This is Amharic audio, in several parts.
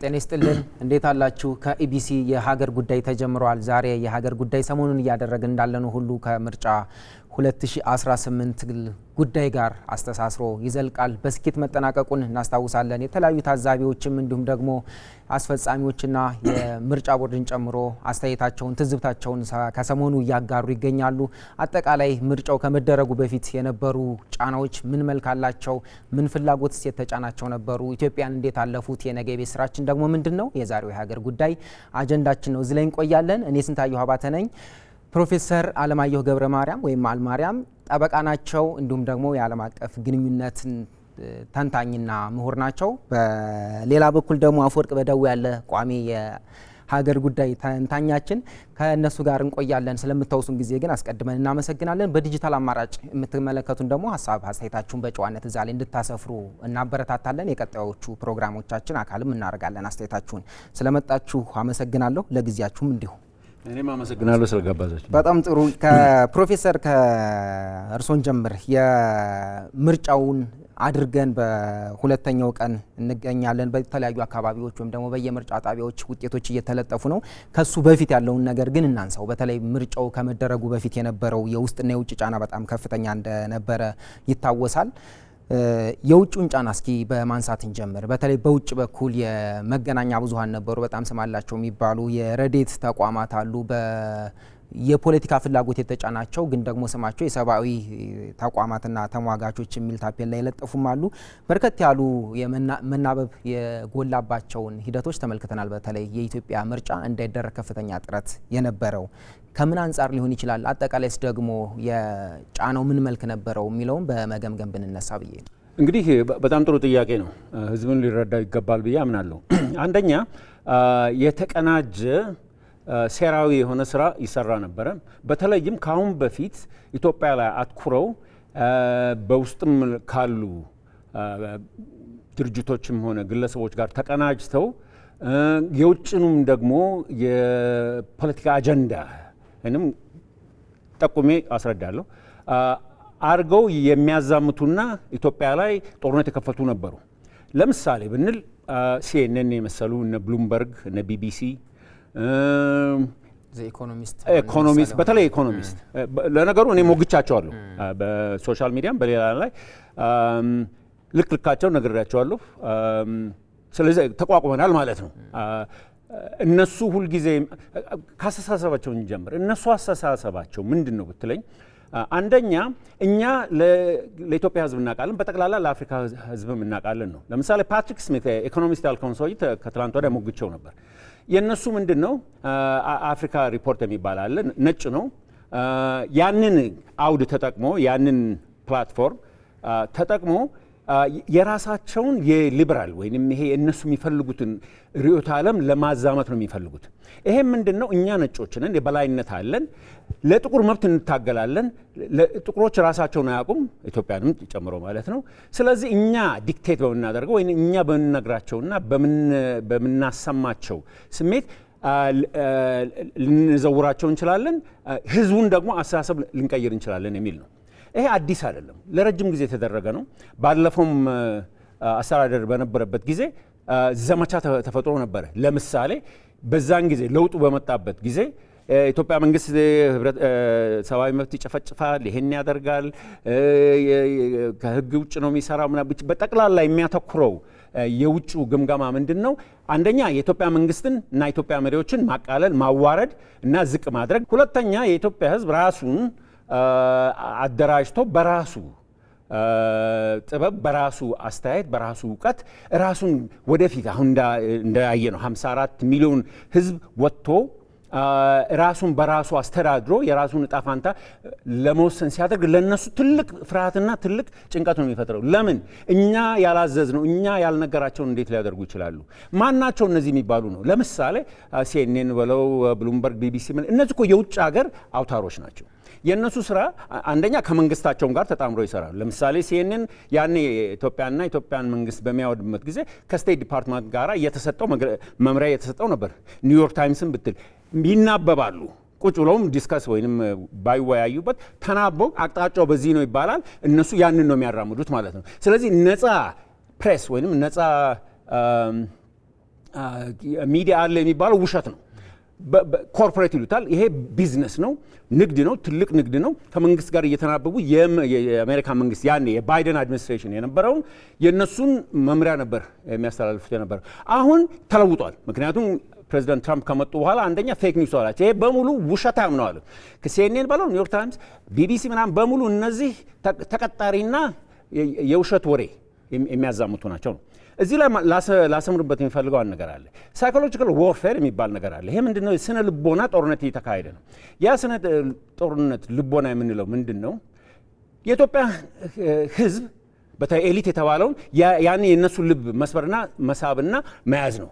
ጤና ይስጥልን እንዴት አላችሁ? ከኢቢሲ የሀገር ጉዳይ ተጀምሯል። ዛሬ የሀገር ጉዳይ ሰሞኑን እያደረግን እንዳለነው ሁሉ ከምርጫ 2018 ጉዳይ ጋር አስተሳስሮ ይዘልቃል። በስኬት መጠናቀቁን እናስታውሳለን። የተለያዩ ታዛቢዎችም እንዲሁም ደግሞ አስፈጻሚዎችና የምርጫ ቦርድን ጨምሮ አስተያየታቸውን ትዝብታቸውን ከሰሞኑ እያጋሩ ይገኛሉ። አጠቃላይ ምርጫው ከመደረጉ በፊት የነበሩ ጫናዎች ምን መልክ አላቸው? ምን ፍላጎትስ የተጫናቸው ነበሩ? ኢትዮጵያን እንዴት አለፉት? የነገ ቤት ስራችን ደግሞ ምንድነው? የዛሬው የሀገር ጉዳይ አጀንዳችን ነው። እዚህ ላይ እንቆያለን። እኔ ስንታየሁ አባተ ነኝ። ፕሮፌሰር አለማየሁ ገብረ ማርያም ወይም አልማርያም ጠበቃ ናቸው። እንዲሁም ደግሞ የዓለም አቀፍ ግንኙነትን ተንታኝና ምሁር ናቸው። በሌላ በኩል ደግሞ አፈወርቅ በደው ያለ ቋሚ የሀገር ጉዳይ ተንታኛችን ከእነሱ ጋር እንቆያለን። ስለምታውሱን ጊዜ ግን አስቀድመን እናመሰግናለን። በዲጂታል አማራጭ የምትመለከቱን ደግሞ ሀሳብ አስተያየታችሁን በጨዋነት እዛ ላይ እንድታሰፍሩ እናበረታታለን። የቀጣዮቹ ፕሮግራሞቻችን አካልም እናደርጋለን። አስተያየታችሁን ስለመጣችሁ አመሰግናለሁ። ለጊዜያችሁም እንዲሁ እኔም አመሰግናለሁ ስለጋባዛችሁ። በጣም ጥሩ። ከፕሮፌሰር ከእርሶን ጀምር። የምርጫውን አድርገን በሁለተኛው ቀን እንገኛለን። በተለያዩ አካባቢዎች ወይም ደግሞ በየምርጫ ጣቢያዎች ውጤቶች እየተለጠፉ ነው። ከሱ በፊት ያለውን ነገር ግን እናንሳው። በተለይ ምርጫው ከመደረጉ በፊት የነበረው የውስጥና የውጭ ጫና በጣም ከፍተኛ እንደነበረ ይታወሳል። የውጭውን ጫና እስኪ በማንሳት እንጀምር። በተለይ በውጭ በኩል የመገናኛ ብዙሃን ነበሩ፣ በጣም ስም አላቸው የሚባሉ የረድኤት ተቋማት አሉ። የፖለቲካ ፍላጎት የተጫናቸው ግን ደግሞ ስማቸው የሰብአዊ ተቋማትና ተሟጋቾች የሚል ታፔላ የለጠፉም አሉ። በርከት ያሉ መናበብ የጎላባቸውን ሂደቶች ተመልክተናል። በተለይ የኢትዮጵያ ምርጫ እንዳይደረግ ከፍተኛ ጥረት የነበረው ከምን አንጻር ሊሆን ይችላል? አጠቃላይስ ደግሞ የጫናው ምን መልክ ነበረው የሚለውን በመገምገም ብንነሳ ብዬ ነው። እንግዲህ በጣም ጥሩ ጥያቄ ነው። ህዝብን ሊረዳ ይገባል ብዬ አምናለሁ። አንደኛ የተቀናጀ ሴራዊ የሆነ ስራ ይሰራ ነበረ። በተለይም ከአሁን በፊት ኢትዮጵያ ላይ አትኩረው በውስጥም ካሉ ድርጅቶችም ሆነ ግለሰቦች ጋር ተቀናጅተው የውጭንም ደግሞ የፖለቲካ አጀንዳ ወይም ጠቁሜ አስረዳለሁ አርገው የሚያዛምቱና ኢትዮጵያ ላይ ጦርነት የከፈቱ ነበሩ። ለምሳሌ ብንል ሲኤንኤን የመሰሉ እነ ብሉምበርግ እነ ቢቢሲ ኢኮኖሚስት በተለይ ኢኮኖሚስት ለነገሩ እኔ ሞግቻቸዋለሁ በሶሻል ሚዲያም በሌላ ላይ ልክልካቸው ነግሬያቸዋለሁ። ስለዚህ ተቋቁመናል ማለት ነው። እነሱ ሁልጊዜ ካስተሳሰባቸው እንጀምር። እነሱ አስተሳሰባቸው ምንድን ነው ብትለኝ፣ አንደኛ እኛ ለኢትዮጵያ ሕዝብ እናውቃለን፣ በጠቅላላ ለአፍሪካ ሕዝብም እናውቃለን ነው። ለምሳሌ ፓትሪክ ስሚት ኢኮኖሚስት ያልከውን ሰውዬ ከትላንት ወዲያ ሞግቸው ነበር። የእነሱ ምንድን ነው አፍሪካ ሪፖርት የሚባል አለ፣ ነጭ ነው። ያንን አውድ ተጠቅሞ ያንን ፕላትፎርም ተጠቅሞ የራሳቸውን የሊበራል ወይም ይሄ እነሱ የሚፈልጉትን ርዕዮተ ዓለም ለማዛመት ነው የሚፈልጉት። ይሄም ምንድን ነው እኛ ነጮች ነን፣ የበላይነት አለን፣ ለጥቁር መብት እንታገላለን። ጥቁሮች ራሳቸውን አያውቁም፣ ኢትዮጵያንም ጨምሮ ማለት ነው። ስለዚህ እኛ ዲክቴት በምናደርገው ወይም እኛ በምንነግራቸውና በምናሰማቸው ስሜት ልንዘውራቸው እንችላለን፣ ህዝቡን ደግሞ አስተሳሰብ ልንቀይር እንችላለን የሚል ነው። ይሄ አዲስ አይደለም፣ ለረጅም ጊዜ የተደረገ ነው። ባለፈውም አስተዳደር በነበረበት ጊዜ ዘመቻ ተፈጥሮ ነበረ። ለምሳሌ በዛን ጊዜ ለውጡ በመጣበት ጊዜ ኢትዮጵያ መንግስት ሰብአዊ መብት ይጨፈጭፋል፣ ይሄን ያደርጋል፣ ከህግ ውጭ ነው የሚሰራው ምናምን በጠቅላላ የሚያተኩረው የውጭ ግምገማ ምንድን ነው? አንደኛ የኢትዮጵያ መንግስትን እና የኢትዮጵያ መሪዎችን ማቃለል፣ ማዋረድ እና ዝቅ ማድረግ። ሁለተኛ የኢትዮጵያ ህዝብ ራሱን አደራጅቶ በራሱ ጥበብ በራሱ አስተያየት በራሱ እውቀት ራሱን ወደፊት አሁን እንዳየ ነው 54 ሚሊዮን ህዝብ ወጥቶ ራሱን በራሱ አስተዳድሮ የራሱን እጣ ፋንታ ለመወሰን ሲያደርግ ለነሱ ትልቅ ፍርሃትና ትልቅ ጭንቀት ነው የሚፈጥረው። ለምን እኛ ያላዘዝነው እኛ ያልነገራቸውን እንዴት ሊያደርጉ ይችላሉ? ማናቸው እነዚህ የሚባሉ ነው። ለምሳሌ ሲኤንኤን በለው ብሉምበርግ፣ ቢቢሲ እነዚህ እኮ የውጭ ሀገር አውታሮች ናቸው። የእነሱ ስራ አንደኛ ከመንግስታቸውም ጋር ተጣምሮ ይሰራሉ። ለምሳሌ ሲኤንኤን ያኔ ኢትዮጵያና ኢትዮጵያን መንግስት በሚያወድምበት ጊዜ ከስቴት ዲፓርትመንት ጋር እየተሰጠው መምሪያ እየተሰጠው ነበር። ኒውዮርክ ታይምስን ብትል ይናበባሉ። ቁጭ ብለውም ዲስከስ ወይንም ባይወያዩበት ተናበው አቅጣጫው በዚህ ነው ይባላል። እነሱ ያንን ነው የሚያራምዱት ማለት ነው። ስለዚህ ነፃ ፕሬስ ወይንም ነፃ ሚዲያ አለ የሚባለው ውሸት ነው። ኮርፖሬት ይሉታል። ይሄ ቢዝነስ ነው፣ ንግድ ነው፣ ትልቅ ንግድ ነው። ከመንግስት ጋር እየተናበቡ የአሜሪካ መንግስት ያኔ የባይደን አድሚኒስትሬሽን የነበረውን የእነሱን መምሪያ ነበር የሚያስተላልፉት የነበረው። አሁን ተለውጧል። ምክንያቱም ፕሬዚዳንት ትራምፕ ከመጡ በኋላ አንደኛ ፌክ ኒውስ አላቸው። ይሄ በሙሉ ውሸታም ነው አሉ። ከሲኤንኤን በለው ኒውዮርክ ታይምስ፣ ቢቢሲ ምናምን በሙሉ እነዚህ ተቀጣሪና የውሸት ወሬ የሚያዛምቱ ናቸው ነው። እዚህ ላይ ላሰምርበት የሚፈልገው አንድ ነገር አለ። ሳይኮሎጂካል ዎርፌር የሚባል ነገር አለ። ይሄ ምንድነው? ስነ ልቦና ጦርነት እየተካሄደ ነው። ያ ስነ ጦርነት ልቦና የምንለው ምንድን ነው? የኢትዮጵያ ሕዝብ በተለይ ኤሊት የተባለውን ያን የእነሱ ልብ መስበርና መሳብና መያዝ ነው።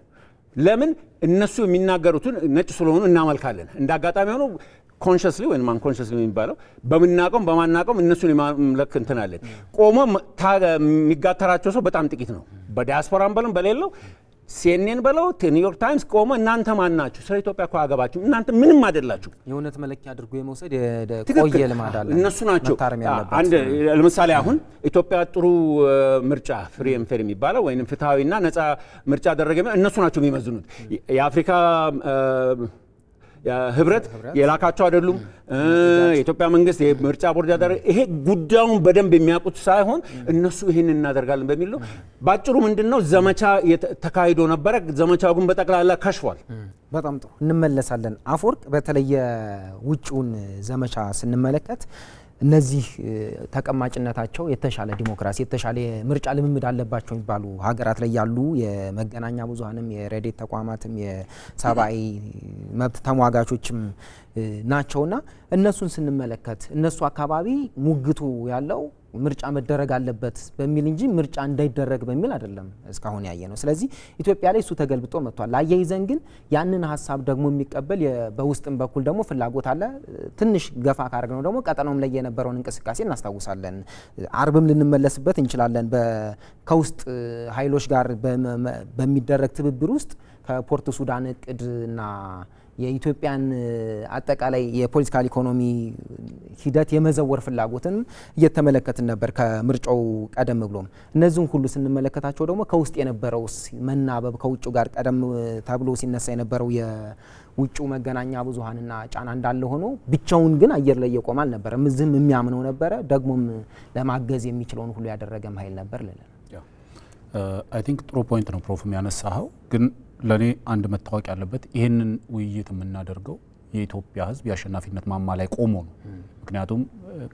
ለምን? እነሱ የሚናገሩትን ነጭ ስለሆኑ እናመልካለን። እንደ አጋጣሚ ሆኖ ኮንሽስሊ ወይም አንኮንሽስሊ የሚባለው በምናቀም በማናቀም እነሱን የማምለክ እንትናለን። ቆሞ የሚጋተራቸው ሰው በጣም ጥቂት ነው። በዲያስፖራም በለው በሌለው ሲኤንኤን በለው ኒውዮርክ ታይምስ ቆሞ እናንተ ማን ናችሁ? ስለ ኢትዮጵያ እኮ አገባችሁ እናንተ ምንም አይደላችሁ። የእውነት መለኪያ አድርጎ የመውሰድ የቆየ ልማድ አለ። እነሱ ናቸው። አንድ ለምሳሌ አሁን ኢትዮጵያ ጥሩ ምርጫ ፍሪ ኤንድ ፌር የሚባለው ወይም ፍትሐዊና ነፃ ምርጫ አደረገ እነሱ ናቸው የሚመዝኑት። የአፍሪካ ህብረት የላካቸው አይደሉም። የኢትዮጵያ መንግስት የምርጫ ቦርድ ያደረገ ይሄ ጉዳዩን በደንብ የሚያውቁት ሳይሆን እነሱ ይህን እናደርጋለን በሚል ነው። ባጭሩ ምንድነው ዘመቻ ተካሂዶ ነበረ። ዘመቻው ግን በጠቅላላ ከሽፏል። በጣም ጥሩ እንመለሳለን። አፈወርቅ በተለየ ውጭውን ዘመቻ ስንመለከት እነዚህ ተቀማጭነታቸው የተሻለ ዲሞክራሲ የተሻለ ምርጫ ልምምድ አለባቸው የሚባሉ ሀገራት ላይ ያሉ የመገናኛ ብዙሃንም የሬዲዮ ተቋማትም የሰብአዊ መብት ተሟጋቾችም ናቸውና እነሱን ስንመለከት እነሱ አካባቢ ሙግቱ ያለው ምርጫ መደረግ አለበት በሚል እንጂ ምርጫ እንዳይደረግ በሚል አይደለም እስካሁን ያየ ነው። ስለዚህ ኢትዮጵያ ላይ እሱ ተገልብጦ መጥቷል። አያይዘን ግን ያንን ሀሳብ ደግሞ የሚቀበል በውስጥም በኩል ደግሞ ፍላጎት አለ። ትንሽ ገፋ ካደረግነው ደግሞ ቀጠናውም ላይ የነበረውን እንቅስቃሴ እናስታውሳለን። አርብም ልንመለስበት እንችላለን። ከውስጥ ኃይሎች ጋር በሚደረግ ትብብር ውስጥ ከፖርት ሱዳን እቅድና የኢትዮጵያን አጠቃላይ የፖለቲካል ኢኮኖሚ ሂደት የመዘወር ፍላጎትንም እየተመለከትን ነበር ከምርጫው ቀደም ብሎም። እነዚህን ሁሉ ስንመለከታቸው ደግሞ ከውስጥ የነበረው መናበብ ከውጭ ጋር ቀደም ተብሎ ሲነሳ የነበረው የውጭው መገናኛ ብዙሃንና ጫና እንዳለ ሆኖ ብቻውን ግን አየር ላይ የቆመ አልነበረም። እዚህም የሚያምነው ነበረ፣ ደግሞም ለማገዝ የሚችለውን ሁሉ ያደረገም ኃይል ነበር ልለን። አይ ቲንክ ጥሩ ፖይንት ነው ፕሮፍ የሚያነሳኸው። ግን ለእኔ አንድ መታወቅ ያለበት ይህንን ውይይት የምናደርገው የኢትዮጵያ ሕዝብ የአሸናፊነት ማማ ላይ ቆሞ ነው። ምክንያቱም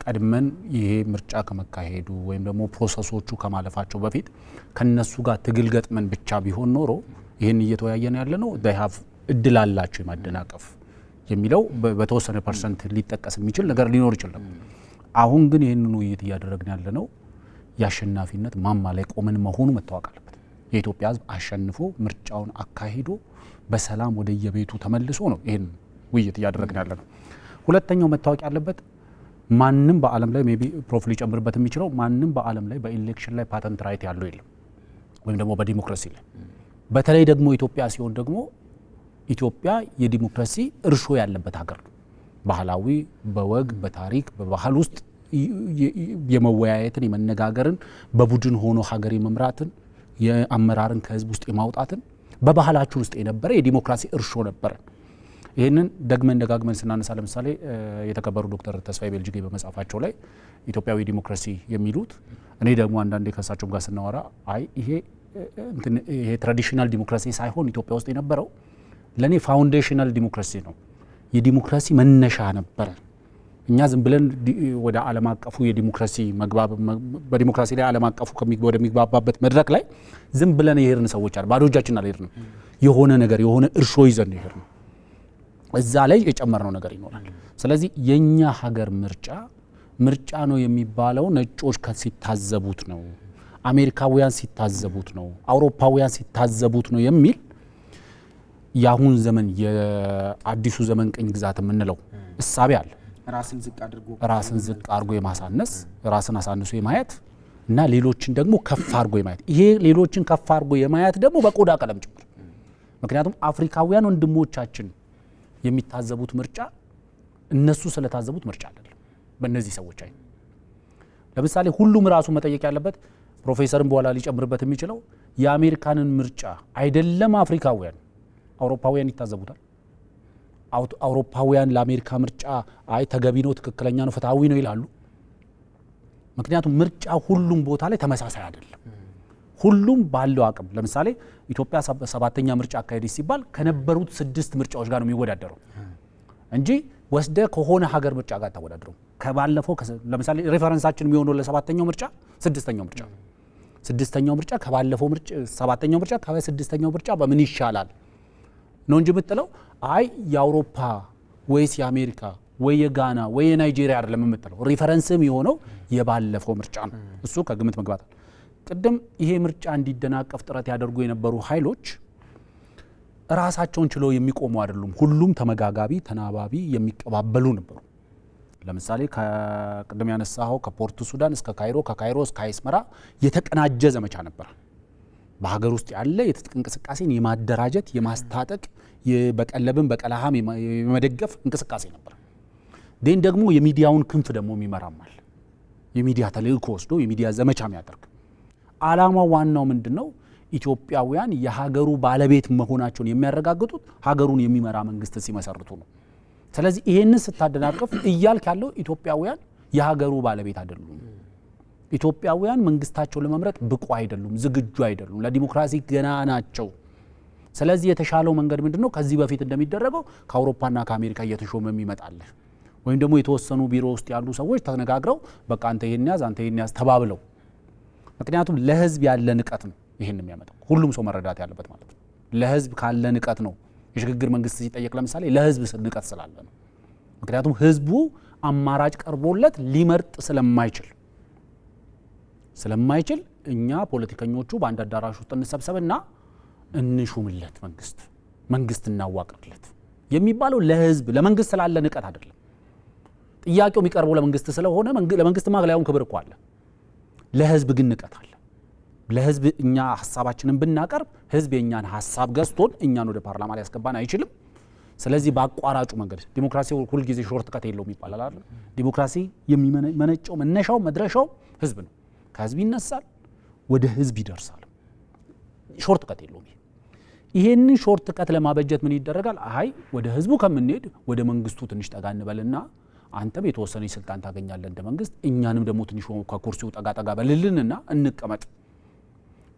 ቀድመን ይሄ ምርጫ ከመካሄዱ ወይም ደግሞ ፕሮሰሶቹ ከማለፋቸው በፊት ከነሱ ጋር ትግል ገጥመን ብቻ ቢሆን ኖሮ ይህን እየተወያየን ያለ ነው ሀቭ እድል አላቸው የማደናቀፍ የሚለው በተወሰነ ፐርሰንት ሊጠቀስ የሚችል ነገር ሊኖር ይችላል። አሁን ግን ይህንን ውይይት እያደረግን ያለ ነው የአሸናፊነት ማማ ላይ ቆመን መሆኑ መታወቅ አለበት። የኢትዮጵያ ሕዝብ አሸንፎ ምርጫውን አካሂዶ በሰላም ወደ የቤቱ ተመልሶ ነው ይህን ውይይት እያደረግን ያለ ነው። ሁለተኛው መታወቅ ያለበት ማንም በዓለም ላይ ሜይ ቢ ፕሮፍ ሊጨምርበት የሚችለው ማንም በዓለም ላይ በኢሌክሽን ላይ ፓተንት ራይት ያለው የለም፣ ወይም ደግሞ በዲሞክራሲ ላይ በተለይ ደግሞ ኢትዮጵያ ሲሆን ደግሞ ኢትዮጵያ የዲሞክራሲ እርሾ ያለበት ሀገር ነው። ባህላዊ በወግ በታሪክ በባህል ውስጥ የመወያየትን የመነጋገርን በቡድን ሆኖ ሀገር የመምራትን የአመራርን ከህዝብ ውስጥ የማውጣትን በባህላችን ውስጥ የነበረ የዲሞክራሲ እርሾ ነበረ። ይህንን ደግመን ደጋግመን ስናነሳ ለምሳሌ የተከበሩ ዶክተር ተስፋዬ ቤልጅጌ በመጽሐፋቸው ላይ ኢትዮጵያዊ ዲሞክራሲ የሚሉት እኔ ደግሞ አንዳንዴ ከእሳቸውም ጋር ስናወራ አይ ይሄ ትራዲሽናል ዲሞክራሲ ሳይሆን ኢትዮጵያ ውስጥ የነበረው ለእኔ ፋውንዴሽናል ዲሞክራሲ ነው፣ የዲሞክራሲ መነሻ ነበረ። እኛ ዝም ብለን ወደ ዓለም አቀፉ የዲሞክራሲ በዲሞክራሲ ላይ ዓለም አቀፉ ወደሚግባባበት መድረክ ላይ ዝም ብለን የሄድን ሰዎች አለ። ባዶ እጃችን አልሄድንም። የሆነ ነገር የሆነ እርሾ ይዘን የሄድን እዛ ላይ የጨመርነው ነገር ይኖራል። ስለዚህ የኛ ሀገር ምርጫ ነው የሚባለው ነጮች ሲታዘቡት ነው፣ አሜሪካውያን ሲታዘቡት ነው፣ አውሮፓውያን ሲታዘቡት ነው የሚል የአሁን ዘመን የአዲሱ ዘመን ቅኝ ግዛት የምንለው እሳቤ አለ። ራስን ዝቅ አድርጎ የማሳነስ ራስን አሳንሶ የማየት እና ሌሎችን ደግሞ ከፍ አድርጎ የማየት ይሄ ሌሎችን ከፍ አድርጎ የማየት ደግሞ በቆዳ ቀለም ጭምር። ምክንያቱም አፍሪካውያን ወንድሞቻችን የሚታዘቡት ምርጫ እነሱ ስለታዘቡት ምርጫ አይደለም። በእነዚህ ሰዎች አይደል። ለምሳሌ ሁሉም ራሱ መጠየቅ ያለበት ፕሮፌሰርም በኋላ ሊጨምርበት የሚችለው የአሜሪካንን ምርጫ አይደለም አፍሪካውያን አውሮፓውያን ይታዘቡታል። አውሮፓውያን ለአሜሪካ ምርጫ አይ ተገቢ ነው፣ ትክክለኛ ነው፣ ፍትሃዊ ነው ይላሉ። ምክንያቱም ምርጫ ሁሉም ቦታ ላይ ተመሳሳይ አይደለም። ሁሉም ባለው አቅም ለምሳሌ ኢትዮጵያ 7ኛ ምርጫ አካሄደች ሲባል ከነበሩት 6 ምርጫዎች ጋር ነው የሚወዳደረው እንጂ ወስደ ከሆነ ሀገር ምርጫ ጋር ተወዳድረው ከባለፈው ለምሳሌ ሬፈረንሳችን የሚሆነው ለ7ኛው ምርጫ 6ኛው ምርጫ ከባለፈው ምርጫ 7ኛው ምርጫ ከ6ኛው ምርጫ በምን ይሻላል ነው እንጂ የምትለው አይ የአውሮፓ ወይስ የአሜሪካ ወይ የጋና ወይ የናይጄሪያ አይደለም የምትለው። ሪፈረንስም የሆነው የባለፈው ምርጫ ነው። እሱ ከግምት መግባት ቅድም ይሄ ምርጫ እንዲደናቀፍ ጥረት ያደርጉ የነበሩ ኃይሎች ራሳቸውን ችለው የሚቆሙ አይደሉም። ሁሉም ተመጋጋቢ ተናባቢ የሚቀባበሉ ነበሩ። ለምሳሌ ከቅድም ያነሳው ከፖርት ሱዳን እስከ ካይሮ፣ ከካይሮ እስከ አስመራ የተቀናጀ ዘመቻ ነበር። በሀገር ውስጥ ያለ የትጥቅ እንቅስቃሴን የማደራጀት የማስታጠቅ በቀለብን በቀላሃም የመደገፍ እንቅስቃሴ ነበር። ዴን ደግሞ የሚዲያውን ክንፍ ደግሞ የሚመራማል የሚዲያ ተልእኮ ወስዶ የሚዲያ ዘመቻ የሚያደርግ ዓላማው ዋናው ምንድነው? ኢትዮጵያውያን የሀገሩ ባለቤት መሆናቸውን የሚያረጋግጡት ሀገሩን የሚመራ መንግስት ሲመሰርቱ ነው። ስለዚህ ይሄንን ስታደናቀፍ እያልክ ያለው ኢትዮጵያውያን የሀገሩ ባለቤት አይደሉም። ኢትዮጵያውያን መንግስታቸው ለመምረጥ ብቁ አይደሉም፣ ዝግጁ አይደሉም፣ ለዲሞክራሲ ገና ናቸው። ስለዚህ የተሻለው መንገድ ምንድነው? ከዚህ በፊት እንደሚደረገው ከአውሮፓና ከአሜሪካ እየተሾመ የሚመጣል ወይም ደግሞ የተወሰኑ ቢሮ ውስጥ ያሉ ሰዎች ተነጋግረው በቃ አንተ ይሄን ያዝ አንተ ይሄን ያዝ ተባብለው። ምክንያቱም ለህዝብ ያለ ንቀት ነው ይሄን የሚያመጣው። ሁሉም ሰው መረዳት ያለበት ማለት ነው። ለህዝብ ካለ ንቀት ነው የሽግግር መንግስት ሲጠየቅ ለምሳሌ ለህዝብ ንቀት ስላለ ነው። ምክንያቱም ህዝቡ አማራጭ ቀርቦለት ሊመርጥ ስለማይችል እኛ ፖለቲከኞቹ በአንድ አዳራሽ ውስጥ እንሰብሰብና እንሹምለት መንግስት እናዋቅርለት የሚባለው ለህዝብ ለመንግስት ስላለ ንቀት አይደለም። ጥያቄው የሚቀርበው ለመንግስት ስለሆነ ለመንግስት ማግለያውን ክብር እኮ አለ። ለህዝብ ግን ንቀት አለ። ለህዝብ እኛ ሐሳባችንን ብናቀርብ ህዝብ የኛን ሐሳብ ገዝቶን እኛን ወደ ፓርላማ ሊያስገባን አይችልም። ስለዚህ በአቋራጩ መንገድ ዲሞክራሲ ሁሉ ጊዜ ሾርት ከት የለውም ይባላል አይደል? ዲሞክራሲ የሚመነጨው መነሻው መድረሻው ህዝብ ነው። ከህዝብ ይነሳል ወደ ህዝብ ይደርሳል። ሾርት ከት የለውም። ይሄንን ሾርት ከት ለማበጀት ምን ይደረጋል? አይ ወደ ህዝቡ ከምንሄድ ወደ መንግስቱ ትንሽ ጠጋ እንበልና አንተም የተወሰነ ስልጣን ታገኛለህ እንደ መንግስት፣ እኛንም ደግሞ ትንሽ ከኩርሲው ጠጋ በልልንና እንቀመጥ።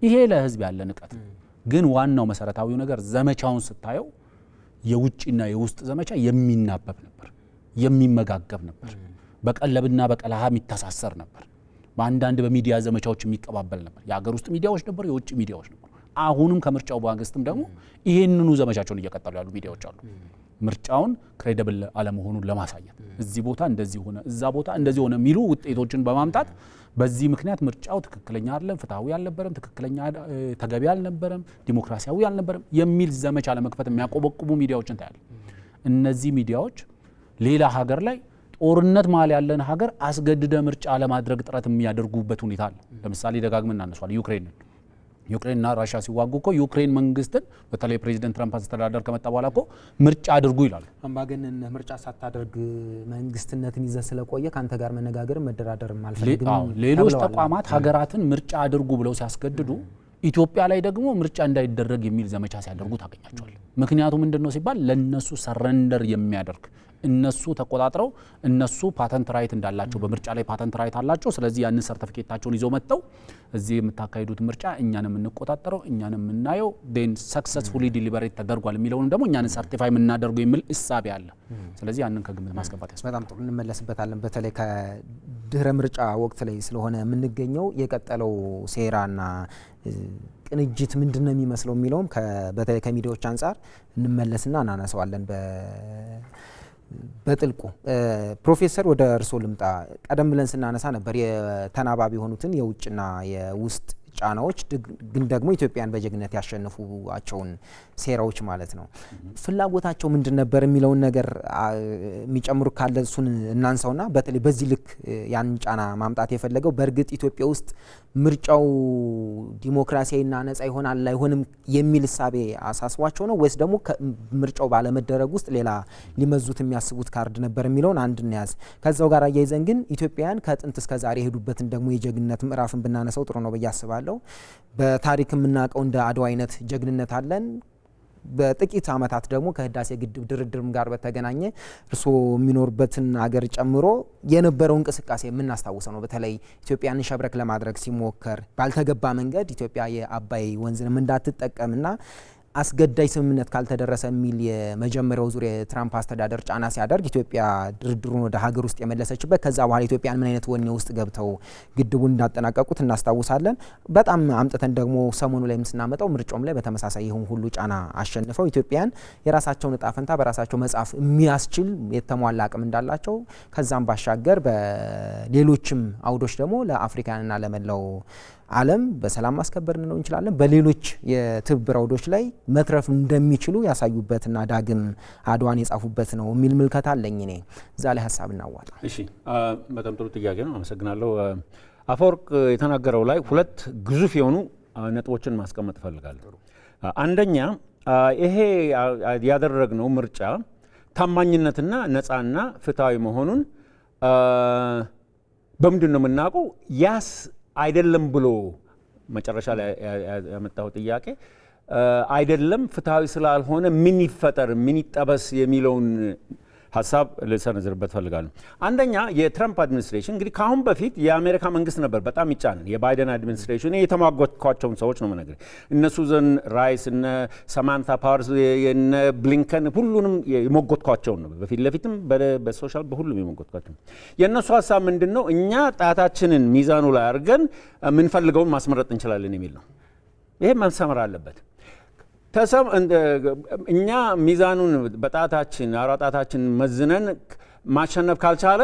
ይሄ ለህዝብ ያለ ንቀት። ግን ዋናው መሰረታዊው ነገር ዘመቻውን ስታየው የውጭና የውስጥ ዘመቻ የሚናበብ ነበር፣ የሚመጋገብ ነበር፣ በቀለብና በቀላሃ የሚተሳሰር ነበር። በአንዳንድ በሚዲያ ዘመቻዎች የሚቀባበል ነበር። የሀገር ውስጥ ሚዲያዎች ነበሩ፣ የውጭ ሚዲያዎች ነበሩ። አሁንም ከምርጫው ማግስትም ደግሞ ይሄንኑ ዘመቻቸውን እየቀጠሉ ያሉ ሚዲያዎች አሉ። ምርጫውን ክሬዲብል አለመሆኑን ለማሳየት እዚህ ቦታ እንደዚህ ሆነ እዛ ቦታ እንደዚህ ሆነ የሚሉ ውጤቶችን በማምጣት በዚህ ምክንያት ምርጫው ትክክለኛ አይደለም፣ ፍትሃዊ አልነበረም፣ ትክክለኛ ተገቢ አልነበረም፣ ዲሞክራሲያዊ አልነበረም የሚል ዘመቻ ለመክፈት የሚያቆበቁቡ ሚዲያዎችን ታያለ። እነዚህ ሚዲያዎች ሌላ ሀገር ላይ ጦርነት መሀል ያለን ሀገር አስገድደ ምርጫ ለማድረግ ጥረት የሚያደርጉበት ሁኔታ አለ። ለምሳሌ ደጋግመን እናነሳዋለን ዩክሬንና ራሽያ ሲዋጉ እኮ ዩክሬን መንግስትን በተለይ ፕሬዚደንት ትራምፕ አስተዳደር ከመጣ በኋላ እኮ ምርጫ አድርጉ ይላሉ። አምባገነን ምርጫ ሳታደርግ መንግስትነትን ይዘ ስለቆየ ካንተ ጋር መነጋገር መደራደርም አልፈልግም። ሌሎች ተቋማት ሀገራትን ምርጫ አድርጉ ብለው ሲያስገድዱ ኢትዮጵያ ላይ ደግሞ ምርጫ እንዳይደረግ የሚል ዘመቻ ሲያደርጉ ታገኛቸዋል። ምክንያቱም ምንድነው ሲባል ለነሱ ሰረንደር የሚያደርግ እነሱ ተቆጣጥረው እነሱ ፓተንት ራይት እንዳላቸው በምርጫ ላይ ፓተንት ራይት አላቸው። ስለዚህ ያንን ሰርቲፊኬታቸውን ይዘው መጥተው እዚህ የምታካሂዱት ምርጫ እኛንም የምንቆጣጠረው እኛንም የምናየው ዴን ሰክሰስፉሊ ዲሊቨሬት ተደርጓል የሚለውን ደግሞ እኛንን ሰርቲፋይ የምናደርገው የሚል እሳቤ አለ። ስለዚህ ያንን ከግምት ማስገባት ያስፈልጋል። በጣም ጥሩ እንመለስበታለን። በተለይ ከድህረ ምርጫ ወቅት ላይ ስለሆነ የምንገኘው የቀጠለው ሴራና ቅንጅት ምንድነው የሚመስለው የሚለውም በተለይ ከሚዲያዎች አንጻር እንመለስና እናነሳዋለን በጥልቁ። ፕሮፌሰር ወደ እርስዎ ልምጣ። ቀደም ብለን ስናነሳ ነበር የተናባቢ የሆኑትን የውጭና የውስጥ ጫናዎች ግን ደግሞ ኢትዮጵያን በጀግነት ያሸነፉዋቸውን ሴራዎች ማለት ነው። ፍላጎታቸው ምንድን ነበር የሚለውን ነገር የሚጨምሩ ካለ እሱን እናንሳውና በተለይ በዚህ ልክ ያን ጫና ማምጣት የፈለገው በእርግጥ ኢትዮጵያ ውስጥ ምርጫው ዲሞክራሲያዊና ነጻ ይሆናል አይሆንም የሚል እሳቤ አሳስቧቸው ነው ወይስ ደግሞ ምርጫው ባለመደረግ ውስጥ ሌላ ሊመዙት የሚያስቡት ካርድ ነበር የሚለውን አንድ እንያዝ። ከዛው ጋር አያይዘን ግን ኢትዮጵያውያን ከጥንት እስከ ዛሬ የሄዱበትን ደግሞ የጀግነት ምዕራፍን ብናነሳው ጥሩ ነው ብዬ አስባለሁ። አስባለሁ። በታሪክ የምናውቀው እንደ አድዋ አይነት ጀግንነት አለን። በጥቂት ዓመታት ደግሞ ከህዳሴ ግድብ ድርድርም ጋር በተገናኘ እርስዎ የሚኖርበትን አገር ጨምሮ የነበረው እንቅስቃሴ የምናስታውሰው ነው። በተለይ ኢትዮጵያን ሸብረክ ለማድረግ ሲሞከር ባልተገባ መንገድ ኢትዮጵያ የአባይ ወንዝንም እንዳትጠቀምና አስገዳጅ ስምምነት ካልተደረሰ የሚል የመጀመሪያው ዙር የትራምፕ አስተዳደር ጫና ሲያደርግ ኢትዮጵያ ድርድሩን ወደ ሀገር ውስጥ የመለሰችበት ከዛ በኋላ ኢትዮጵያን ምን አይነት ወኔ ውስጥ ገብተው ግድቡን እንዳጠናቀቁት እናስታውሳለን። በጣም አምጥተን ደግሞ ሰሞኑ ላይ ስናመጣው ምርጫውም ላይ በተመሳሳይ ይሁን ሁሉ ጫና አሸንፈው ኢትዮጵያን የራሳቸውን እጣ ፈንታ በራሳቸው መጻፍ የሚያስችል የተሟላ አቅም እንዳላቸው ከዛም ባሻገር በሌሎችም አውዶች ደግሞ ለአፍሪካንና ለመላው ዓለም በሰላም ማስከበር ነው እንችላለን በሌሎች የትብብር አውዶች ላይ መትረፍ እንደሚችሉ ያሳዩበትና ዳግም አድዋን የጻፉበት ነው የሚል ምልከታ አለኝ። እኔ እዛ ላይ ሀሳብ እናዋጣ። እሺ፣ በጣም ጥሩ ጥያቄ ነው። አመሰግናለሁ። አፈወርቅ የተናገረው ላይ ሁለት ግዙፍ የሆኑ ነጥቦችን ማስቀመጥ እፈልጋለሁ። አንደኛ ይሄ ያደረግነው ምርጫ ታማኝነትና ነፃና ፍትሃዊ መሆኑን በምንድን ነው የምናውቀው? ያስ አይደለም ብሎ መጨረሻ ላይ ያመጣው ጥያቄ አይደለም ፍትሃዊ ስላልሆነ ምን ይፈጠር ምን ይጠበስ የሚለውን ሀሳብ ልሰነዝርበት ፈልጋለሁ። አንደኛ የትራምፕ አድሚኒስትሬሽን እንግዲህ ከአሁን በፊት የአሜሪካ መንግስት ነበር በጣም ይጫነን። የባይደን አድሚኒስትሬሽን የተሟገቷቸውን ሰዎች ነው የምነግርህ። እነ ሱዘን ራይስ፣ እነ ሰማንታ ፓወርስ፣ እነ ብሊንከን ሁሉንም የሞገቷቸውን ነው። በፊት ለፊትም በሶሻል በሁሉም የሞገቷቸው። የእነሱ ሀሳብ ምንድን ነው? እኛ ጣታችንን ሚዛኑ ላይ አድርገን የምንፈልገውን ማስመረጥ እንችላለን የሚል ነው። ይሄ መሰመር አለበት። እኛ ሚዛኑን በጣታችን አራጣታችን መዝነን ማሸነፍ ካልቻለ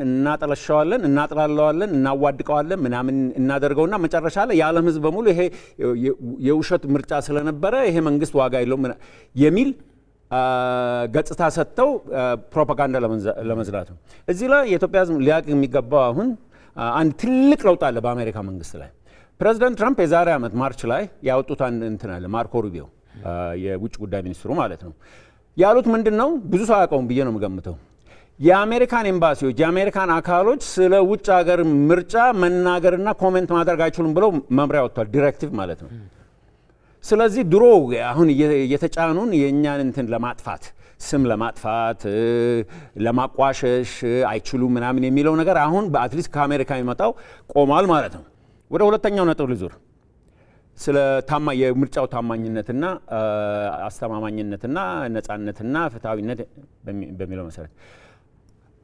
እናጠለሸዋለን፣ እናጥላለዋለን፣ እናዋድቀዋለን ምናምን እናደርገውና መጨረሻ ላይ የዓለም ሕዝብ በሙሉ ይሄ የውሸት ምርጫ ስለነበረ ይሄ መንግስት ዋጋ የለውም የሚል ገጽታ ሰጥተው ፕሮፓጋንዳ ለመዝራት ነው። እዚህ ላይ የኢትዮጵያ ሕዝብ ሊያውቅ የሚገባው አሁን አንድ ትልቅ ለውጥ አለ በአሜሪካ መንግስት ላይ። ፕሬዚደንት ትራምፕ የዛሬ ዓመት ማርች ላይ ያወጡት አንድ እንትን አለ። ማርኮ ሩቢዮ የውጭ ጉዳይ ሚኒስትሩ ማለት ነው። ያሉት ምንድን ነው? ብዙ ሰው አያውቀውም ብዬ ነው የምገምተው። የአሜሪካን ኤምባሲዎች የአሜሪካን አካሎች ስለ ውጭ ሀገር ምርጫ መናገርና ኮሜንት ማድረግ አይችሉም ብለው መምሪያ ወጥቷል። ዲሬክቲቭ ማለት ነው። ስለዚህ ድሮ አሁን የተጫኑን የእኛን እንትን ለማጥፋት ስም ለማጥፋት ለማቋሸሽ አይችሉም ምናምን የሚለው ነገር አሁን በአትሊስት ከአሜሪካ የሚመጣው ቆሟል ማለት ነው። ወደ ሁለተኛው ነጥብ ልዙር። ስለ የምርጫው ታማኝነትና አስተማማኝነትና ነፃነትና ፍትሃዊነት በሚለው መሰረት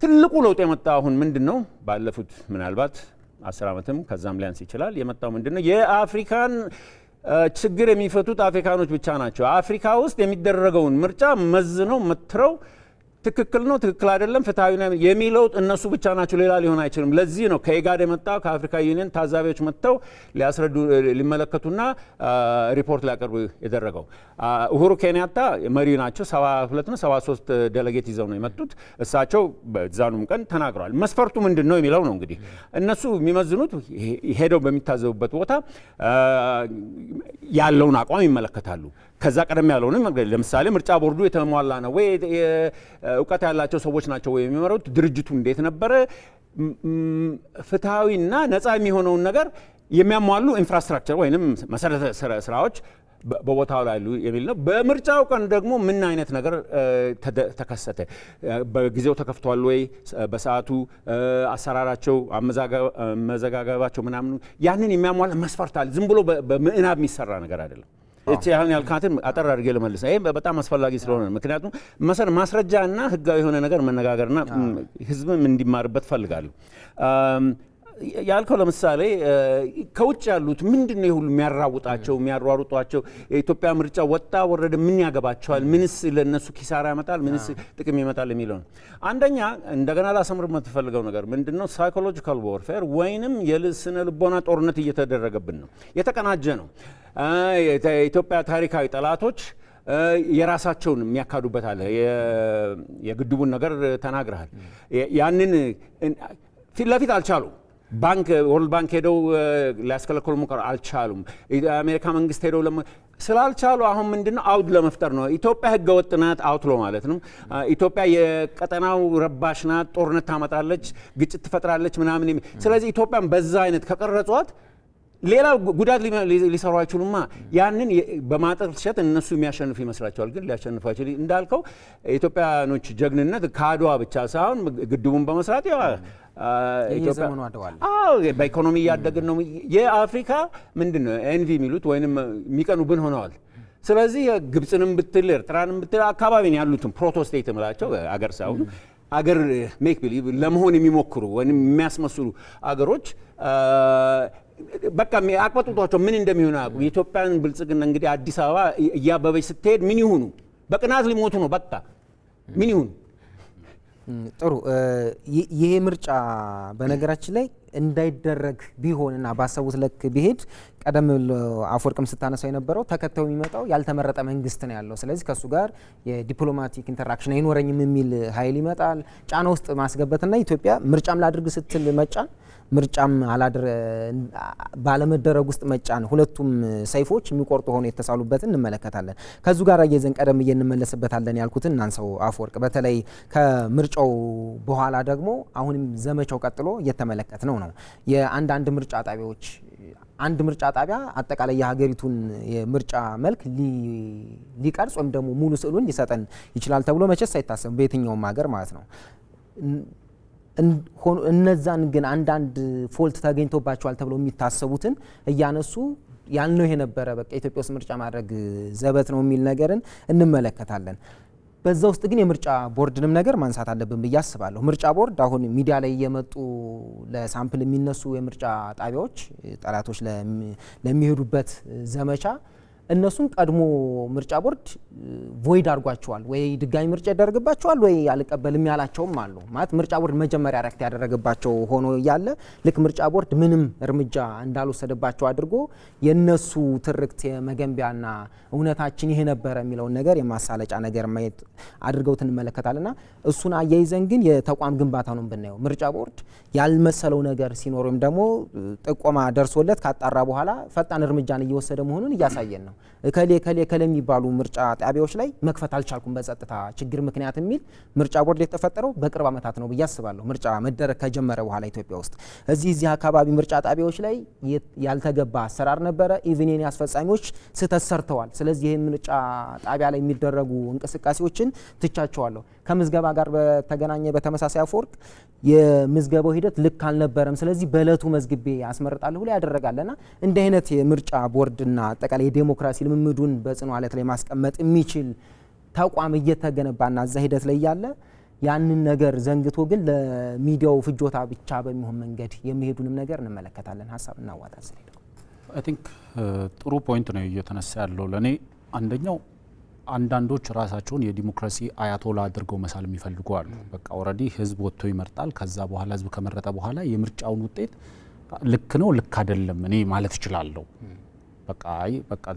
ትልቁ ለውጥ የመጣው አሁን ምንድን ነው? ባለፉት ምናልባት 10 ዓመትም ከዛም ሊያንስ ይችላል የመጣው ምንድን ነው? የአፍሪካን ችግር የሚፈቱት አፍሪካኖች ብቻ ናቸው። አፍሪካ ውስጥ የሚደረገውን ምርጫ መዝነው መትረው ትክክል ነው ትክክል አይደለም ፍትሃዊ ነው የሚለው እነሱ ብቻ ናቸው፣ ሌላ ሊሆን አይችልም። ለዚህ ነው ከኢጋድ የመጣው ከአፍሪካ ዩኒየን ታዛቢዎች መጥተው ሊያስረዱ ሊመለከቱና ሪፖርት ሊያቀርቡ የደረገው። ኡሁሩ ኬንያታ መሪ ናቸው። 72 ነው 73 ዴሌጌት ይዘው ነው የመጡት። እሳቸው በዛኑም ቀን ተናግረዋል። መስፈርቱ ምንድን ነው የሚለው ነው እንግዲህ እነሱ የሚመዝኑት ሄደው በሚታዘቡበት ቦታ ያለውን አቋም ይመለከታሉ። ከዛ ቀደም ያለውንም ለምሳሌ ምርጫ ቦርዱ የተሟላ ነው ወይ፣ እውቀት ያላቸው ሰዎች ናቸው ወይ የሚመሩት፣ ድርጅቱ እንዴት ነበረ፣ ፍትሃዊና ነፃ የሚሆነውን ነገር የሚያሟሉ ኢንፍራስትራክቸር ወይንም መሰረተ ስራዎች በቦታው ላይ ያሉ የሚል ነው። በምርጫው ቀን ደግሞ ምን አይነት ነገር ተከሰተ፣ በጊዜው ተከፍቷል ወይ፣ በሰዓቱ አሰራራቸው አመዘጋገባቸው ምናምኑ ያንን የሚያሟላ መስፈርት አለ። ዝም ብሎ በምዕናብ የሚሰራ ነገር አይደለም። እቺ አሁን ያልካትን አጠር አድርጌ ልመልስ። ይሄ በጣም አስፈላጊ ስለሆነ ምክንያቱም ማስረጃና ህጋዊ የሆነ ነገር መነጋገርና ህዝብም እንዲማርበት ፈልጋለሁ። ያልከው ለምሳሌ ከውጭ ያሉት ምንድን ነው ሁሉ የሚያራውጣቸው የሚያሯሩጧቸው? የኢትዮጵያ ምርጫ ወጣ ወረደ ምን ያገባቸዋል? ምንስ ለነሱ ኪሳራ ያመጣል? ምንስ ጥቅም ይመጣል የሚለው ነው። አንደኛ እንደገና ላሰምርበት የምትፈልገው ነገር ምንድነው? ሳይኮሎጂካል ዋርፌር ወይንም የስነ ልቦና ጦርነት እየተደረገብን ነው። የተቀናጀ ነው። የኢትዮጵያ ታሪካዊ ጠላቶች የራሳቸውን የሚያካዱበት አለ። የግድቡን ነገር ተናግረሃል። ያንን ፊት ለፊት አልቻሉ። ወርልድ ባንክ ሄደው ሊያስከለክሉ ሞከሩ፣ አልቻሉም። የአሜሪካ መንግስት ሄደው ስላልቻሉ አሁን ምንድነው አውድ ለመፍጠር ነው። ኢትዮጵያ ህገወጥ ናት፣ አውትሎ ማለት ነው። ኢትዮጵያ የቀጠናው ረባሽ ናት፣ ጦርነት ታመጣለች፣ ግጭት ትፈጥራለች ምናምን። ስለዚህ ኢትዮጵያን በዛ አይነት ከቀረጿት ሌላ ጉዳት ሊሰሩ አይችሉማ። ያንን በማጠልሸት እነሱ የሚያሸንፉ ይመስላቸዋል፣ ግን ሊያሸንፋቸው እንዳልከው የኢትዮጵያኖች ጀግንነት ከአድዋ ብቻ ሳይሆን ግድቡን በመስራት በኢኮኖሚ እያደግን ነው። የአፍሪካ ምንድን ነው ኤንቪ የሚሉት ወይም የሚቀኑብን ሆነዋል። ስለዚህ ግብፅንም ብትል ኤርትራንም ብትል አካባቢ ያሉትን ፕሮቶስቴት የምላቸው አገር ሳይሆኑ አገር ሜክ ቢሊቭ ለመሆን የሚሞክሩ ወይም የሚያስመስሉ አገሮች በቃ አቅበጡቷቸው ምን እንደሚሆን አያውቁ። የኢትዮጵያን ብልጽግና እንግዲህ አዲስ አበባ እያበበች ስትሄድ ምን ይሁኑ? በቅናት ሊሞቱ ነው። በቃ ምን ይሁኑ? ጥሩ። ይሄ ምርጫ በነገራችን ላይ እንዳይደረግ ቢሆንና ባሰቡት ልክ ቢሄድ ቀደም አፈወርቅም ስታነሳው የነበረው ተከታዩ የሚመጣው ያልተመረጠ መንግስት ነው ያለው። ስለዚህ ከሱ ጋር የዲፕሎማቲክ ኢንተራክሽን አይኖረኝም የሚል ኃይል ይመጣል። ጫና ውስጥ ማስገበትና ኢትዮጵያ ምርጫም ላድርግ ስትል መጫን፣ ምርጫም ባለመደረግ ውስጥ መጫን፣ ሁለቱም ሰይፎች የሚቆርጡ ሆኖ የተሳሉበትን እንመለከታለን። ከዙ ጋር አያይዘን ቀደም እንመለስበታለን ያልኩትን እናንሳው አፈወርቅ። በተለይ ከምርጫው በኋላ ደግሞ አሁንም ዘመቻው ቀጥሎ እየተመለከት ነው የአንዳንድ ምርጫ ጣቢያዎች አንድ ምርጫ ጣቢያ አጠቃላይ የሀገሪቱን የምርጫ መልክ ሊቀርጽ ወይም ደግሞ ሙሉ ስዕሉን ሊሰጠን ይችላል ተብሎ መቼስ አይታሰብም በየትኛውም ሀገር ማለት ነው። እነዛን ግን አንዳንድ ፎልት ተገኝቶባቸዋል ተብሎ የሚታሰቡትን እያነሱ ያልነው ይሄ ነበረ በቃ ኢትዮጵያ ውስጥ ምርጫ ማድረግ ዘበት ነው የሚል ነገርን እንመለከታለን። በዛ ውስጥ ግን የምርጫ ቦርድንም ነገር ማንሳት አለብን ብዬ አስባለሁ። ምርጫ ቦርድ አሁን ሚዲያ ላይ እየመጡ ለሳምፕል የሚነሱ የምርጫ ጣቢያዎች ጠላቶች ለሚሄዱበት ዘመቻ እነሱን ቀድሞ ምርጫ ቦርድ ቮይድ አድርጓቸዋል። ወይ ድጋሚ ምርጫ ያደርግባቸዋል ወይ አልቀበልም ያላቸውም አሉ። ማለት ምርጫ ቦርድ መጀመሪያ ረክት ያደረገባቸው ሆኖ እያለ ልክ ምርጫ ቦርድ ምንም እርምጃ እንዳልወሰደባቸው አድርጎ የነሱ ትርክት የመገንቢያና እውነታችን ይሄ ነበረ የሚለውን ነገር የማሳለጫ ነገር ማየት አድርገውት እንመለከታልና እሱን አያይዘን ግን የተቋም ግንባታ ነው ብናየው ምርጫ ቦርድ ያልመሰለው ነገር ሲኖር ወይም ደግሞ ጥቆማ ደርሶለት ካጣራ በኋላ ፈጣን እርምጃን እየወሰደ መሆኑን እያሳየን ነው። ከሌ የሚባሉ ምርጫ ጣቢያዎች ላይ መክፈት አልቻልኩም በጸጥታ ችግር ምክንያት የሚል ምርጫ ቦርድ የተፈጠረው በቅርብ ዓመታት ነው ብዬ አስባለሁ። ምርጫ መደረግ ከጀመረ በኋላ ኢትዮጵያ ውስጥ እዚህ አካባቢ ምርጫ ጣቢያዎች ላይ ያልተገባ አሰራር ነበረ። ኢቭን የኔ አስፈጻሚዎች ስህተት ሰርተዋል። ስለዚህ ይህ ምርጫ ጣቢያ ላይ የሚደረጉ እንቅስቃሴዎችን ትቻቸዋለሁ። ከምዝገባ ጋር በተገናኘ በተመሳሳይ አፈወርቅ የምዝገባው ሂደት ልክ አልነበረም፣ ስለዚህ በእለቱ መዝግቤ ያስመርጣለሁ ብሎ ያደረጋለና እንዲህ አይነት የምርጫ ቦርድና አጠቃላይ የዴሞክራሲ ልምምዱን በጽኑ አለት ላይ ማስቀመጥ የሚችል ተቋም እየተገነባና እዛ ሂደት ላይ ያለ ያንን ነገር ዘንግቶ ግን ለሚዲያው ፍጆታ ብቻ በሚሆን መንገድ የሚሄዱንም ነገር እንመለከታለን። ሀሳብ እናዋጣ ስለዚህ አይ ቲንክ ጥሩ ፖይንት ነው እየተነሳ ያለው። ለኔ አንደኛው አንዳንዶች ራሳቸውን የዲሞክራሲ አያቶላ አድርገው መሳል የሚፈልጉ አሉ። በቃ ኦልሬዲ ህዝብ ወጥቶ ይመርጣል። ከዛ በኋላ ህዝብ ከመረጠ በኋላ የምርጫውን ውጤት ልክ ነው ልክ አይደለም እኔ ማለት እችላለሁ። በቃ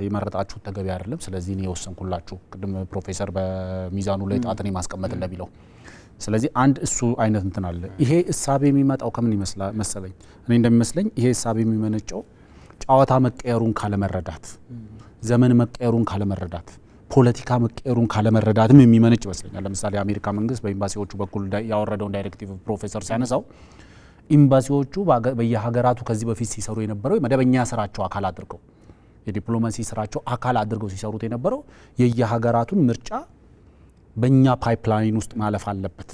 የመረጣችሁት ተገቢ አይደለም፣ ስለዚህ እኔ የወሰንኩላችሁ ቅድም ፕሮፌሰር በሚዛኑ ላይ ጣትን ማስቀመጥ እንደሚለው። ስለዚህ አንድ እሱ አይነት እንትን አለ። ይሄ እሳቤ የሚመጣው ከምን ይመስላል መሰለኝ? እኔ እንደሚመስለኝ ይሄ እሳቤ የሚመነጨው ጨዋታ መቀየሩን ካለመረዳት፣ ዘመን መቀየሩን ካለመረዳት፣ ፖለቲካ መቀየሩን ካለመረዳትም የሚመነጭ ይመስለኛል። ለምሳሌ የአሜሪካ መንግስት በኤምባሲዎቹ በኩል ያወረደውን ዳይሬክቲቭ ፕሮፌሰር ሲያነሳው ኤምባሲዎቹ በየሀገራቱ ከዚህ በፊት ሲሰሩ የነበረው የመደበኛ ስራቸው አካል አድርገው የዲፕሎማሲ ስራቸው አካል አድርገው ሲሰሩት የነበረው የየሀገራቱን ምርጫ በእኛ ፓይፕላይን ውስጥ ማለፍ አለበት።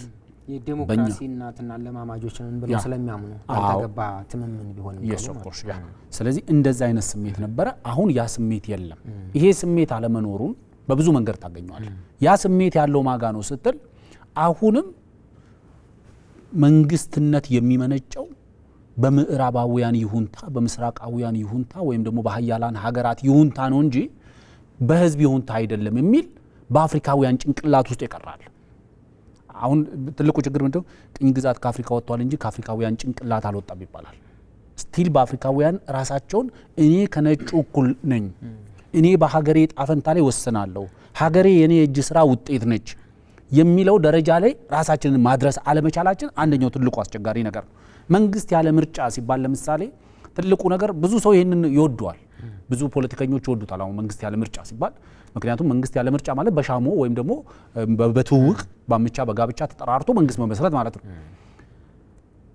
የዲሞክራሲ እናትና ለማማጆችን ብለው ስለሚያምኑ አልተገባ ትምምን ቢሆን ስለዚህ እንደዛ አይነት ስሜት ነበረ። አሁን ያ ስሜት የለም። ይሄ ስሜት አለመኖሩን በብዙ መንገድ ታገኘዋል። ያ ስሜት ያለው ማጋ ነው ስትል አሁንም መንግስትነት የሚመነጨው በምዕራባውያን ይሁንታ በምስራቃውያን ይሁንታ ወይም ደግሞ በሀያላን ሀገራት ይሁንታ ነው እንጂ በህዝብ ይሁንታ አይደለም የሚል በአፍሪካውያን ጭንቅላት ውስጥ ይቀራል። አሁን ትልቁ ችግር ምንድነው? ቅኝ ግዛት ከአፍሪካ ወጥቷል እንጂ ከአፍሪካውያን ጭንቅላት አልወጣም ይባላል። ስቲል በአፍሪካውያን ራሳቸውን እኔ ከነጩ እኩል ነኝ፣ እኔ በሀገሬ ጣፈንታ ላይ ወስናለሁ፣ ሀገሬ የኔ እጅ ስራ ውጤት ነች የሚለው ደረጃ ላይ ራሳችንን ማድረስ አለመቻላችን አንደኛው ትልቁ አስቸጋሪ ነገር ነው። መንግስት ያለ ምርጫ ሲባል ለምሳሌ ትልቁ ነገር ብዙ ሰው ይሄንን ይወደዋል፣ ብዙ ፖለቲከኞች ይወዱታል አሁን መንግስት ያለ ምርጫ ሲባል። ምክንያቱም መንግስት ያለ ምርጫ ማለት በሻሞ ወይም ደግሞ በትውውቅ በአምቻ በጋብቻ ተጠራርቶ መንግስት መመስረት ማለት ነው።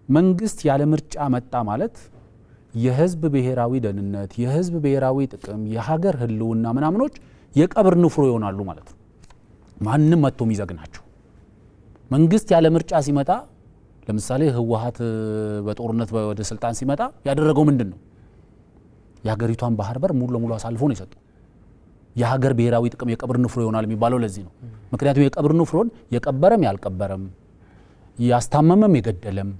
መንግስት ያለ ምርጫ መጣ ማለት የህዝብ ብሔራዊ ደህንነት፣ የህዝብ ብሔራዊ ጥቅም፣ የሀገር ህልውና ምናምኖች የቀብር ንፍሮ ይሆናሉ ማለት ነው። ማንም መጥቶ የሚዘግናቸው መንግስት ያለ ምርጫ ሲመጣ ለምሳሌ ህወሓት በጦርነት ወደ ስልጣን ሲመጣ ያደረገው ምንድነው? የሀገሪቷን ባህር በር ሙሉ ለሙሉ አሳልፎ ነው የሰጠው። የሀገር ብሔራዊ ጥቅም የቀብር ንፍሮ ይሆናል የሚባለው ለዚህ ነው። ምክንያቱም የቀብር ንፍሮን የቀበረም ያልቀበረም ያስታመመም የገደለም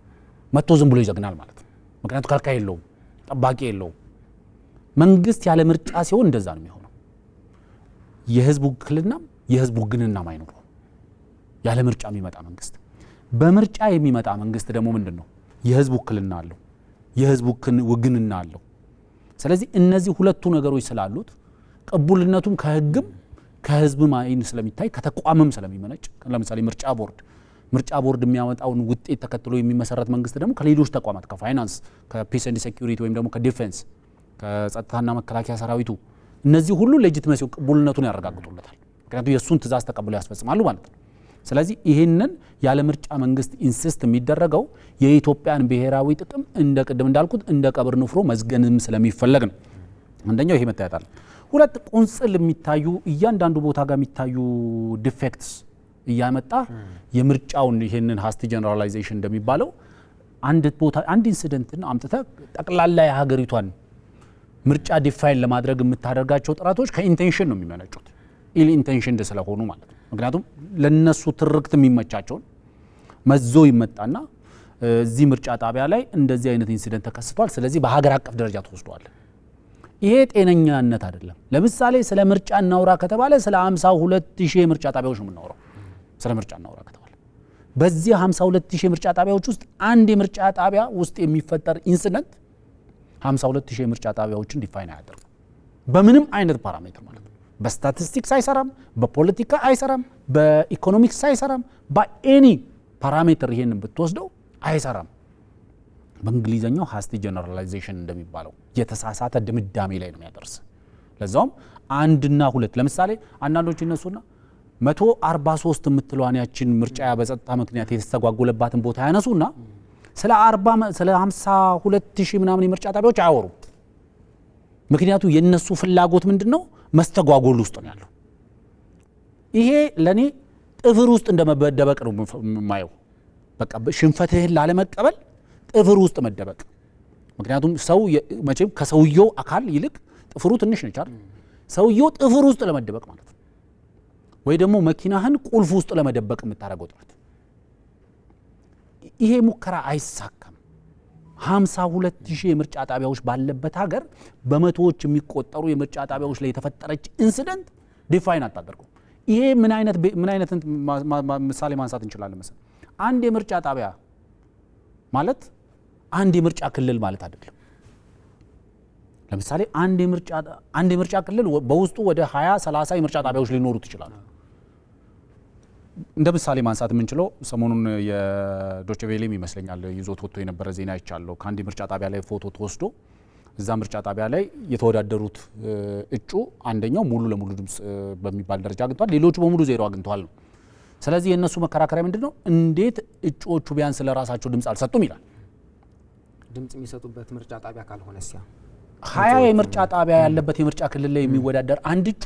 መጥቶ ዝም ብሎ ይዘግናል ማለት ነው። ምክንያቱም ከልካይ የለውም፣ ጠባቂ የለውም። መንግስት ያለ ምርጫ ሲሆን እንደዛ ነው የሚሆነው። የህዝብ ውክልናም የህዝብ ውግንናም አይኖረው ያለ ምርጫ የሚመጣ መንግስት። በምርጫ የሚመጣ መንግስት ደግሞ ምንድነው? የህዝብ ውክልና አለው፣ የህዝብ ውግንና አለው። ስለዚህ እነዚህ ሁለቱ ነገሮች ስላሉት ቅቡልነቱም ከህግም ከህዝብም አይን ስለሚታይ ከተቋምም ስለሚመነጭ ለምሳሌ ምርጫ ቦርድ የሚያመጣውን ውጤት ተከትሎ የሚመሰረት መንግስት ደግሞ ከሌሎች ተቋማት ከፋይናንስ፣ ከፒስ ኤንድ ሴኩሪቲ ወይም ደግሞ ከዲፌንስ፣ ከጸጥታና መከላከያ ሰራዊቱ እነዚህ ሁሉ ሌጂቲመሲ ቅቡልነቱን ያረጋግጡለታል። ምክንያቱም የእሱን ትእዛዝ ተቀብለው ያስፈጽማሉ ማለት ነው። ስለዚህ ይህንን ያለ ምርጫ መንግስት ኢንሲስት የሚደረገው የኢትዮጵያን ብሔራዊ ጥቅም እንደ ቅድም እንዳልኩት እንደ ቀብር ንፍሮ መዝገንም ስለሚፈለግ ነው። አንደኛው ይሄ መታየት አለ። ሁለት ቁንጽል የሚታዩ እያንዳንዱ ቦታ ጋር የሚታዩ ዲፌክትስ እያመጣ የምርጫውን ይሄንን ሃስቲ ጀነራላይዜሽን እንደሚባለው አንድ ኢንሲደንትን አምጥተ ጠቅላላ የሀገሪቷን ምርጫ ዲፋይን ለማድረግ የምታደርጋቸው ጥረቶች ከኢንቴንሽን ነው የሚመነጩት፣ ኢል ኢንቴንሽንድ ስለሆኑ ማለት ነው። ምክንያቱም ለነሱ ትርክት የሚመቻቸውን መዞ ይመጣና እዚህ ምርጫ ጣቢያ ላይ እንደዚህ አይነት ኢንሲደንት ተከስቷል፣ ስለዚህ በሀገር አቀፍ ደረጃ ተወስዷል። ይሄ ጤነኛነት አይደለም። ለምሳሌ ስለ ምርጫ እናውራ ከተባለ ስለ 52000 የምርጫ ጣቢያዎች ነው የምናወራው። ስለ ምርጫ እናውራ ከተባለ በዚህ 52000 የምርጫ ጣቢያዎች ውስጥ አንድ የምርጫ ጣቢያ ውስጥ የሚፈጠር ኢንሲደንት 52000 የምርጫ ጣቢያዎችን ዲፋይን አያደርጉም በምንም አይነት ፓራሜትር ማለት ነው። በስታቲስቲክስ አይሰራም፣ በፖለቲካ አይሰራም፣ በኢኮኖሚክስ አይሰራም፣ በኤኒ ፓራሜትር ይሄንን ብትወስደው አይሰራም። በእንግሊዘኛው ሃስቲ ጀነራላይዜሽን እንደሚባለው የተሳሳተ ድምዳሜ ላይ ነው የሚያደርስ። ለዛውም አንድና ሁለት ለምሳሌ አንዳንዶች ይነሱና 143 የምትለዋን ያችን ምርጫ በጸጥታ ምክንያት የተስተጓጎለባትን ቦታ ያነሱና ስለ 52000 ምናምን የምርጫ ጣቢያዎች አያወሩም። ምክንያቱ የነሱ ፍላጎት ምንድነው? መስተጓጎል ውስጥ ነው ያለው። ይሄ ለኔ ጥፍር ውስጥ እንደመደበቅ ነው የማየው። በቃ ሽንፈትህን ላለመቀበል ጥፍር ውስጥ መደበቅ። ምክንያቱም ሰው መቼም ከሰውየው አካል ይልቅ ጥፍሩ ትንሽ ነች አይደል? ሰውየው ጥፍር ውስጥ ለመደበቅ ማለት ነው። ወይ ደግሞ መኪናህን ቁልፍ ውስጥ ለመደበቅ የምታደርገው ጥረት። ይሄ ሙከራ አይሳካም። 52000 የምርጫ ጣቢያዎች ባለበት ሀገር በመቶዎች የሚቆጠሩ የምርጫ ጣቢያዎች ላይ የተፈጠረች ኢንሲደንት ዲፋይን አታደርገው። ይሄ ምን አይነት ምሳሌ ማንሳት እንችላለን መሰለህ? አንድ የምርጫ ጣቢያ ማለት አንድ የምርጫ ክልል ማለት አይደለም። ለምሳሌ አንድ የምርጫ ክልል በውስጡ ወደ 20-30 የምርጫ ጣቢያዎች ሊኖሩት ይችላሉ። እንደ ምሳሌ ማንሳት የምንችለው ሰሞኑን የዶቼ ቬሌም ይመስለኛል ይዞት ወጥቶ የነበረ ዜና ይቻለው ከአንድ የምርጫ ጣቢያ ላይ ፎቶ ተወስዶ እዛ ምርጫ ጣቢያ ላይ የተወዳደሩት እጩ አንደኛው ሙሉ ለሙሉ ድምጽ በሚባል ደረጃ አግኝቷል፣ ሌሎቹ በሙሉ ዜሮ አግኝተዋል ነው። ስለዚህ የነሱ መከራከሪያ ምንድነው? እንዴት እጩዎቹ ቢያንስ ለራሳቸው ድምጽ አልሰጡም ይላል። ድምጽ የሚሰጡበት ምርጫ ጣቢያ ካልሆነስ 20 የምርጫ ጣቢያ ያለበት የምርጫ ክልል ላይ የሚወዳደር አንድ እጩ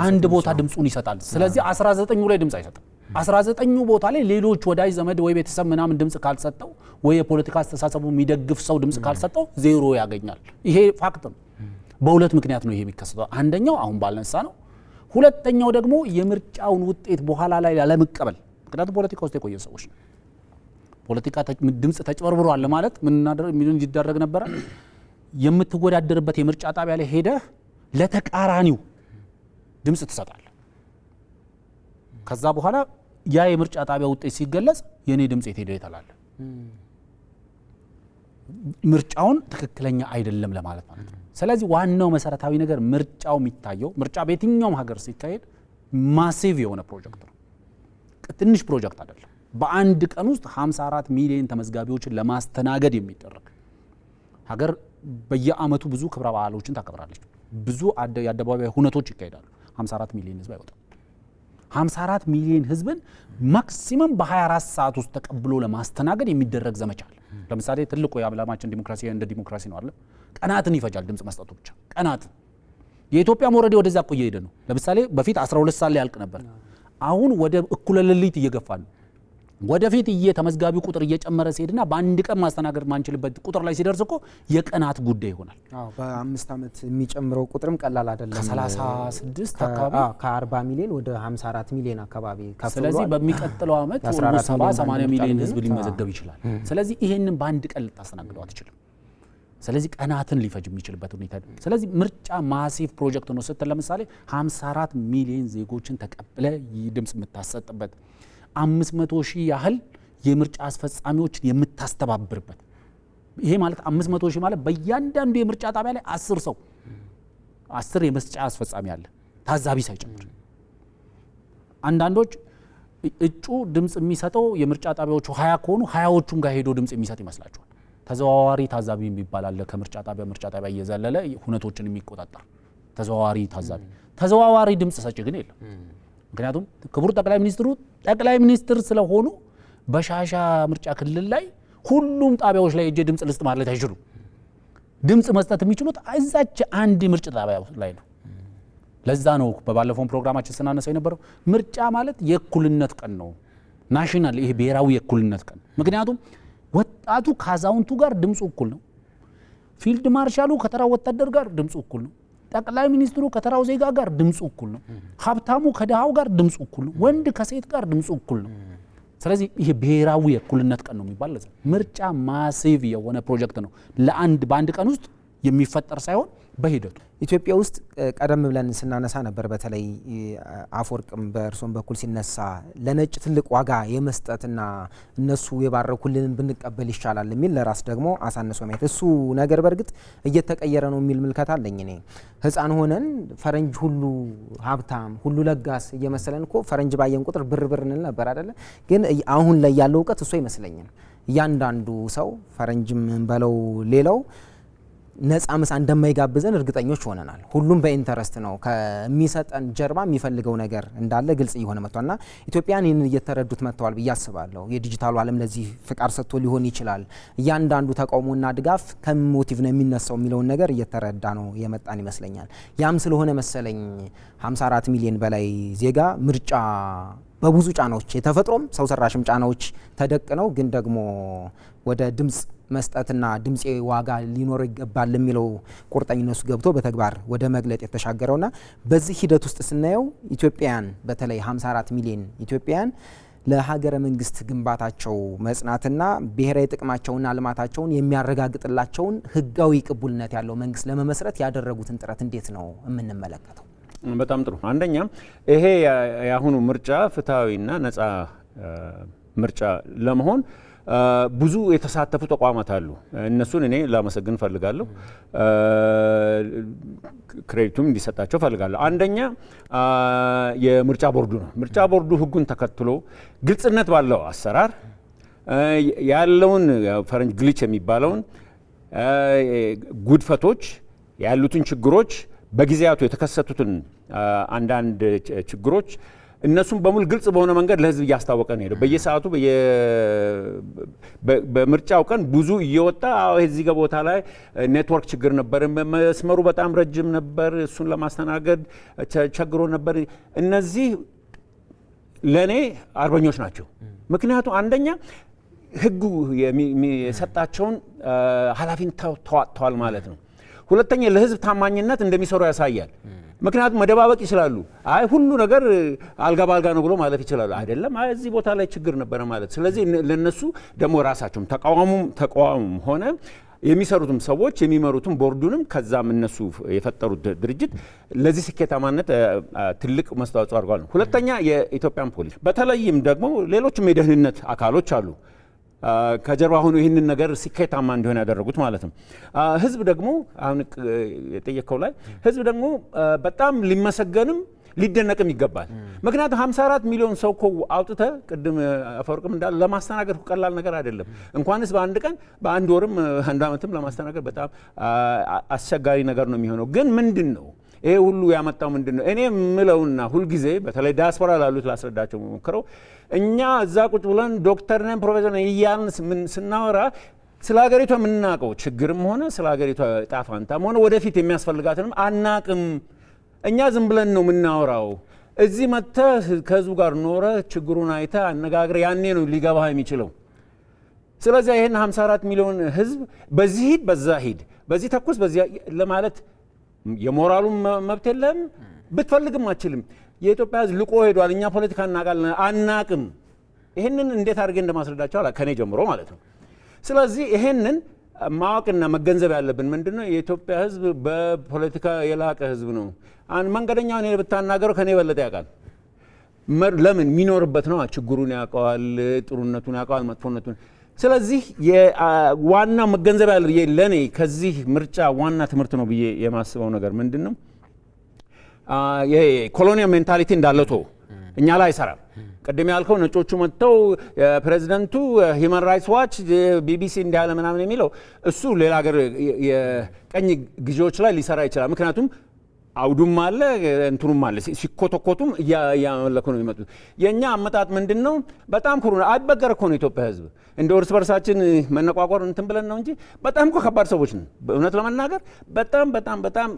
አንድ ቦታ ድምጹን ይሰጣል። ስለዚህ 19ኙ ላይ ድምጽ አይሰጥም። 19ኙ ቦታ ላይ ሌሎች ወዳጅ ዘመድ ወይ ቤተሰብ ምናምን ድምጽ ካልሰጠው ወይ የፖለቲካ አስተሳሰቡ የሚደግፍ ሰው ድምጽ ካልሰጠው ዜሮ ያገኛል። ይሄ ፋክት ነው። በሁለት ምክንያት ነው ይሄ የሚከሰተው። አንደኛው አሁን ባልነሳ ነው። ሁለተኛው ደግሞ የምርጫውን ውጤት በኋላ ላይ ያለመቀበል። ምክንያቱም ፖለቲካ ውስጥ የቆየ ሰዎች ነው። ፖለቲካ ድምጽ ተጭበርብሯል ማለት ምን ይደረግ ነበር? የምትወዳደርበት የምርጫ ጣቢያ ላይ ሄደህ ለተቃራኒው ድምጽ ትሰጣለህ። ከዛ በኋላ ያ የምርጫ ጣቢያ ውጤት ሲገለጽ የኔ ድምጽ የት ሄደ ይተላል። ምርጫውን ትክክለኛ አይደለም ለማለት ማለት ነው። ስለዚህ ዋናው መሰረታዊ ነገር ምርጫው የሚታየው ምርጫ በየትኛውም ሀገር ሲካሄድ ማሲቭ የሆነ ፕሮጀክት ነው። ትንሽ ፕሮጀክት አይደለም። በአንድ ቀን ውስጥ 54 ሚሊዮን ተመዝጋቢዎችን ለማስተናገድ የሚደረግ ሀገር በየአመቱ ብዙ ክብረ በዓሎችን ታከብራለች። ብዙ የአደባባይ ሁነቶች ይካሄዳሉ። 54 ሚሊዮን ህዝብ አይወጣም። 54 ሚሊዮን ህዝብን ማክሲመም በ24 ሰዓት ውስጥ ተቀብሎ ለማስተናገድ የሚደረግ ዘመቻ አለ። ለምሳሌ ትልቁ የዓለማችን ዲሞክራሲ እንደ ዲሞክራሲ ነው አይደል? ቀናትን ይፈጃል ድምጽ መስጠቱ ብቻ ቀናት። የኢትዮጵያም ኦልሬዲ ወደዛ እኮ እየሄደ ነው። ለምሳሌ በፊት 12 ሰዓት ላይ ያልቅ ነበር። አሁን ወደ እኩለ ሌሊት እየገፋ ነው። ወደፊት ተመዝጋቢው ቁጥር እየጨመረ ሲሄድና በአንድ ቀን ማስተናገድ ማንችልበት ቁጥር ላይ ሲደርስ እኮ የቀናት ጉዳይ ይሆናል። በ5 ዓመት የሚጨምረው ቁጥርም ቀላል አይደለም። ከ36 አካባቢ ከ40 ሚሊዮን ወደ 54 ሚሊዮን አካባቢ ከፍ ብሏል። ስለዚህ በሚቀጥለው ዓመት 70-80 ሚሊዮን ህዝብ ሊመዘገብ ይችላል። ስለዚህ ይሄንን በአንድ ቀን ልታስተናግደው አትችልም። ስለዚህ ቀናትን ሊፈጅ የሚችልበት ሁኔታ ነው። ስለዚህ ምርጫ ማሲቭ ፕሮጀክት ነው ስትል ለምሳሌ 54 ሚሊዮን ዜጎችን ተቀብለ ድምጽ የምታሰጥበት 500,000 ያህል የምርጫ አስፈጻሚዎችን የምታስተባብርበት ይሄ ማለት 500,000 ማለት በእያንዳንዱ የምርጫ ጣቢያ ላይ 10 ሰው 10 የምርጫ አስፈጻሚ አለ ታዛቢ ሳይጨምር። አንዳንዶች እጩ ድምጽ የሚሰጠው የምርጫ ጣቢያዎቹ 20 ከሆኑ 20ዎቹም ጋር ሄዶ ድምጽ የሚሰጥ ይመስላችኋል። ተዘዋዋሪ ታዛቢ የሚባል አለ። ከምርጫ ጣቢያ እየዘለለ ሁነቶችን የሚቆጣጠር ተዘዋዋሪ ታዛቢ። ተዘዋዋሪ ድምጽ ሰጪ ግን የለም። ምክንያቱም ክቡር ጠቅላይ ሚኒስትር ስለሆኑ በሻሻ ምርጫ ክልል ላይ ሁሉም ጣቢያዎች ላይ እጄ ድምጽ ልስጥ ማለት አይችሉም። ድምጽ መስጠት የሚችሉት እዛች አንድ ምርጫ ጣቢያ ላይ ነው። ለዛ ነው በባለፈው ፕሮግራማችን ስናነሳው የነበረው ምርጫ ማለት የእኩልነት ቀን ነው። ናሽናል ይሄ ብሔራዊ የእኩልነት ቀን። ምክንያቱም ወጣቱ ከአዛውንቱ ጋር ድምጹ እኩል ነው። ፊልድ ማርሻሉ ከተራው ወታደር ጋር ድምጹ እኩል ነው። ጠቅላይ ሚኒስትሩ ከተራው ዜጋ ጋር ድምጹ እኩል ነው። ሀብታሙ ከድሃው ጋር ድምጹ እኩል ነው። ወንድ ከሴት ጋር ድምጹ እኩል ነው። ስለዚህ ይሄ ብሔራዊ የእኩልነት ቀን ነው የሚባል ለዛ ምርጫ ማሲቭ የሆነ ፕሮጀክት ነው። በአንድ ቀን ውስጥ የሚፈጠር ሳይሆን በሂደቱ ኢትዮጵያ ውስጥ ቀደም ብለን ስናነሳ ነበር። በተለይ አፈወርቅም በእርሶም በኩል ሲነሳ ለነጭ ትልቅ ዋጋ የመስጠትና እነሱ የባረኩልንን ብንቀበል ይሻላል የሚል ለራስ ደግሞ አሳንሶ ማየት እሱ ነገር በእርግጥ እየተቀየረ ነው የሚል ምልከታ አለኝ። እኔ ሕፃን ሆነን ፈረንጅ ሁሉ ሀብታም ሁሉ ለጋስ እየመሰለን እኮ ፈረንጅ ባየን ቁጥር ብር እንል ነበር አይደለ? ግን አሁን ላይ ያለው እውቀት እሱ አይመስለኝም። እያንዳንዱ ሰው ፈረንጅም በለው ሌላው ነፃ ምሳ እንደማይጋብዘን እርግጠኞች ሆነናል። ሁሉም በኢንተረስት ነው ከሚሰጠን ጀርባ የሚፈልገው ነገር እንዳለ ግልጽ እየሆነ መጥቷልና ኢትዮጵያን ይህንን እየተረዱት መጥተዋል ብዬ አስባለሁ። የዲጂታሉ ዓለም ለዚህ ፍቃድ ሰጥቶ ሊሆን ይችላል። እያንዳንዱ ተቃውሞና ድጋፍ ከሞቲቭ ነው የሚነሳው የሚለውን ነገር እየተረዳ ነው የመጣን ይመስለኛል። ያም ስለሆነ መሰለኝ 54 ሚሊዮን በላይ ዜጋ ምርጫ በብዙ ጫናዎች የተፈጥሮም ሰው ሰራሽም ጫናዎች ተደቅነው ግን ደግሞ ወደ ድምጽ መስጠትና ድምጽ ዋጋ ሊኖር ይገባል የሚለው ቁርጠኝነቱ ገብቶ በተግባር ወደ መግለጥ የተሻገረውና በዚህ ሂደት ውስጥ ስናየው ኢትዮጵያውያን በተለይ 54 ሚሊዮን ኢትዮጵያውያን ለሀገረ መንግስት ግንባታቸው መጽናትና ብሔራዊ ጥቅማቸውና ልማታቸውን የሚያረጋግጥላቸውን ህጋዊ ቅቡልነት ያለው መንግስት ለመመስረት ያደረጉትን ጥረት እንዴት ነው የምንመለከተው? በጣም ጥሩ። አንደኛ ይሄ የአሁኑ ምርጫ ፍትሐዊና ነፃ ምርጫ ለመሆን ብዙ የተሳተፉ ተቋማት አሉ። እነሱን እኔ ላመሰግን ፈልጋለሁ፣ ክሬዲቱም እንዲሰጣቸው ፈልጋለሁ። አንደኛ የምርጫ ቦርዱ ነው። ምርጫ ቦርዱ ህጉን ተከትሎ ግልጽነት ባለው አሰራር ያለውን ፈረንጅ ግሊች የሚባለውን ጉድፈቶች ያሉትን ችግሮች በጊዜያቱ የተከሰቱትን አንዳንድ ችግሮች እነሱም በሙሉ ግልጽ በሆነ መንገድ ለህዝብ እያስታወቀ ነው ሄደው በየሰዓቱ በምርጫው ቀን ብዙ እየወጣ እዚህ ጋር ቦታ ላይ ኔትወርክ ችግር ነበር፣ መስመሩ በጣም ረጅም ነበር፣ እሱን ለማስተናገድ ቸግሮ ነበር። እነዚህ ለኔ አርበኞች ናቸው። ምክንያቱም አንደኛ ህጉ የሰጣቸውን ኃላፊነት ተዋጥተዋል ማለት ነው። ሁለተኛ ለህዝብ ታማኝነት እንደሚሰሩ ያሳያል። ምክንያቱም መደባበቅ ይችላሉ። አይ ሁሉ ነገር አልጋ ባልጋ ነው ብሎ ማለፍ ይችላሉ። አይደለም፣ አይ እዚህ ቦታ ላይ ችግር ነበረ ማለት። ስለዚህ ለነሱ ደግሞ ራሳቸውም ተቃዋሙም ሆነ የሚሰሩትም ሰዎች የሚመሩትም ቦርዱንም ከዛም እነሱ የፈጠሩት ድርጅት ለዚህ ስኬታማነት ትልቅ መስተዋጽኦ አድርጓል። ሁለተኛ የኢትዮጵያን ፖሊስ በተለይም ደግሞ ሌሎችም የደህንነት አካሎች አሉ ከጀርባ ሆኖ ይህንን ነገር ስኬታማ እንዲሆን ያደረጉት ማለት ነው። ህዝብ ደግሞ አሁን የጠየቀው ላይ ህዝብ ደግሞ በጣም ሊመሰገንም ሊደነቅም ይገባል። ምክንያቱም 54 ሚሊዮን ሰው እኮ አውጥተ ቅድም አፈወርቅም እንዳለ ለማስተናገድ ቀላል ነገር አይደለም። እንኳንስ በአንድ ቀን በአንድ ወርም አንድ ዓመትም ለማስተናገድ በጣም አስቸጋሪ ነገር ነው የሚሆነው። ግን ምንድን ነው ይሄ ሁሉ ያመጣው ምንድን ነው? እኔ የምለውና ሁልጊዜ በተለይ ዲያስፖራ ላሉት ላስረዳቸው ሞክረው እኛ እዛ ቁጭ ብለን ዶክተር ነን ፕሮፌሰር ነን እያልን ስናወራ ስለ ሀገሪቷ የምናውቀው ችግርም ሆነ ስለ ሀገሪቷ ዕጣ ፈንታም ሆነ ወደፊት የሚያስፈልጋትንም አናቅም። እኛ ዝም ብለን ነው የምናወራው። እዚህ መጥተህ ከህዝቡ ጋር ኖረ ችግሩን አይተህ አነጋግረህ ያኔ ነው ሊገባህ የሚችለው። ስለዚህ ይሄን 54 ሚሊዮን ህዝብ በዚህ ሂድ በዛ ሂድ በዚህ ተኩስ በዚህ ለማለት የሞራሉ መብት የለም፣ ብትፈልግም አችልም። የኢትዮጵያ ህዝብ ልቆ ሄዷል። እኛ ፖለቲካ እናውቃለን አናቅም። ይሄንን እንዴት አድርጌ እንደማስረዳቸው ከኔ ጀምሮ ማለት ነው። ስለዚህ ይሄንን ማወቅና መገንዘብ ያለብን ምንድነው የኢትዮጵያ ህዝብ በፖለቲካ የላቀ ህዝብ ነው። መንገደኛውን እኔ ብታናገረው ከኔ የበለጠ ያውቃል። ለምን የሚኖርበት ነው። ችግሩን ያውቀዋል፣ ጥሩነቱን ያውቀዋል፣ መጥፎነቱን። ስለዚህ ዋናው መገንዘብ ያለ ለኔ ከዚህ ምርጫ ዋና ትምህርት ነው ብዬ የማስበው ነገር ምንድነው የኮሎኒያል ሜንታሊቲ እንዳለቶ እኛ ላይ አይሰራም። ቅድም ያልከው ነጮቹ መጥተው ፕሬዚደንቱ ሂውማን ራይትስ ዋች ቢቢሲ እንዲያለ ምናምን የሚለው እሱ ሌላ ሀገር የቀኝ ግዢዎች ላይ ሊሰራ ይችላል። ምክንያቱም አውዱም አለ እንትኑም አለ። ሲኮተኮቱም እያመለኩ ነው የሚመጡት። የእኛ አመጣጥ ምንድን ነው? በጣም ኩሩ አይበገር እኮ ነው ኢትዮጵያ ህዝብ። እንደ እርስ በርሳችን መነቋቋር እንትን ብለን ነው እንጂ በጣም እኮ ከባድ ሰዎች ነን። በእውነት ለመናገር በጣም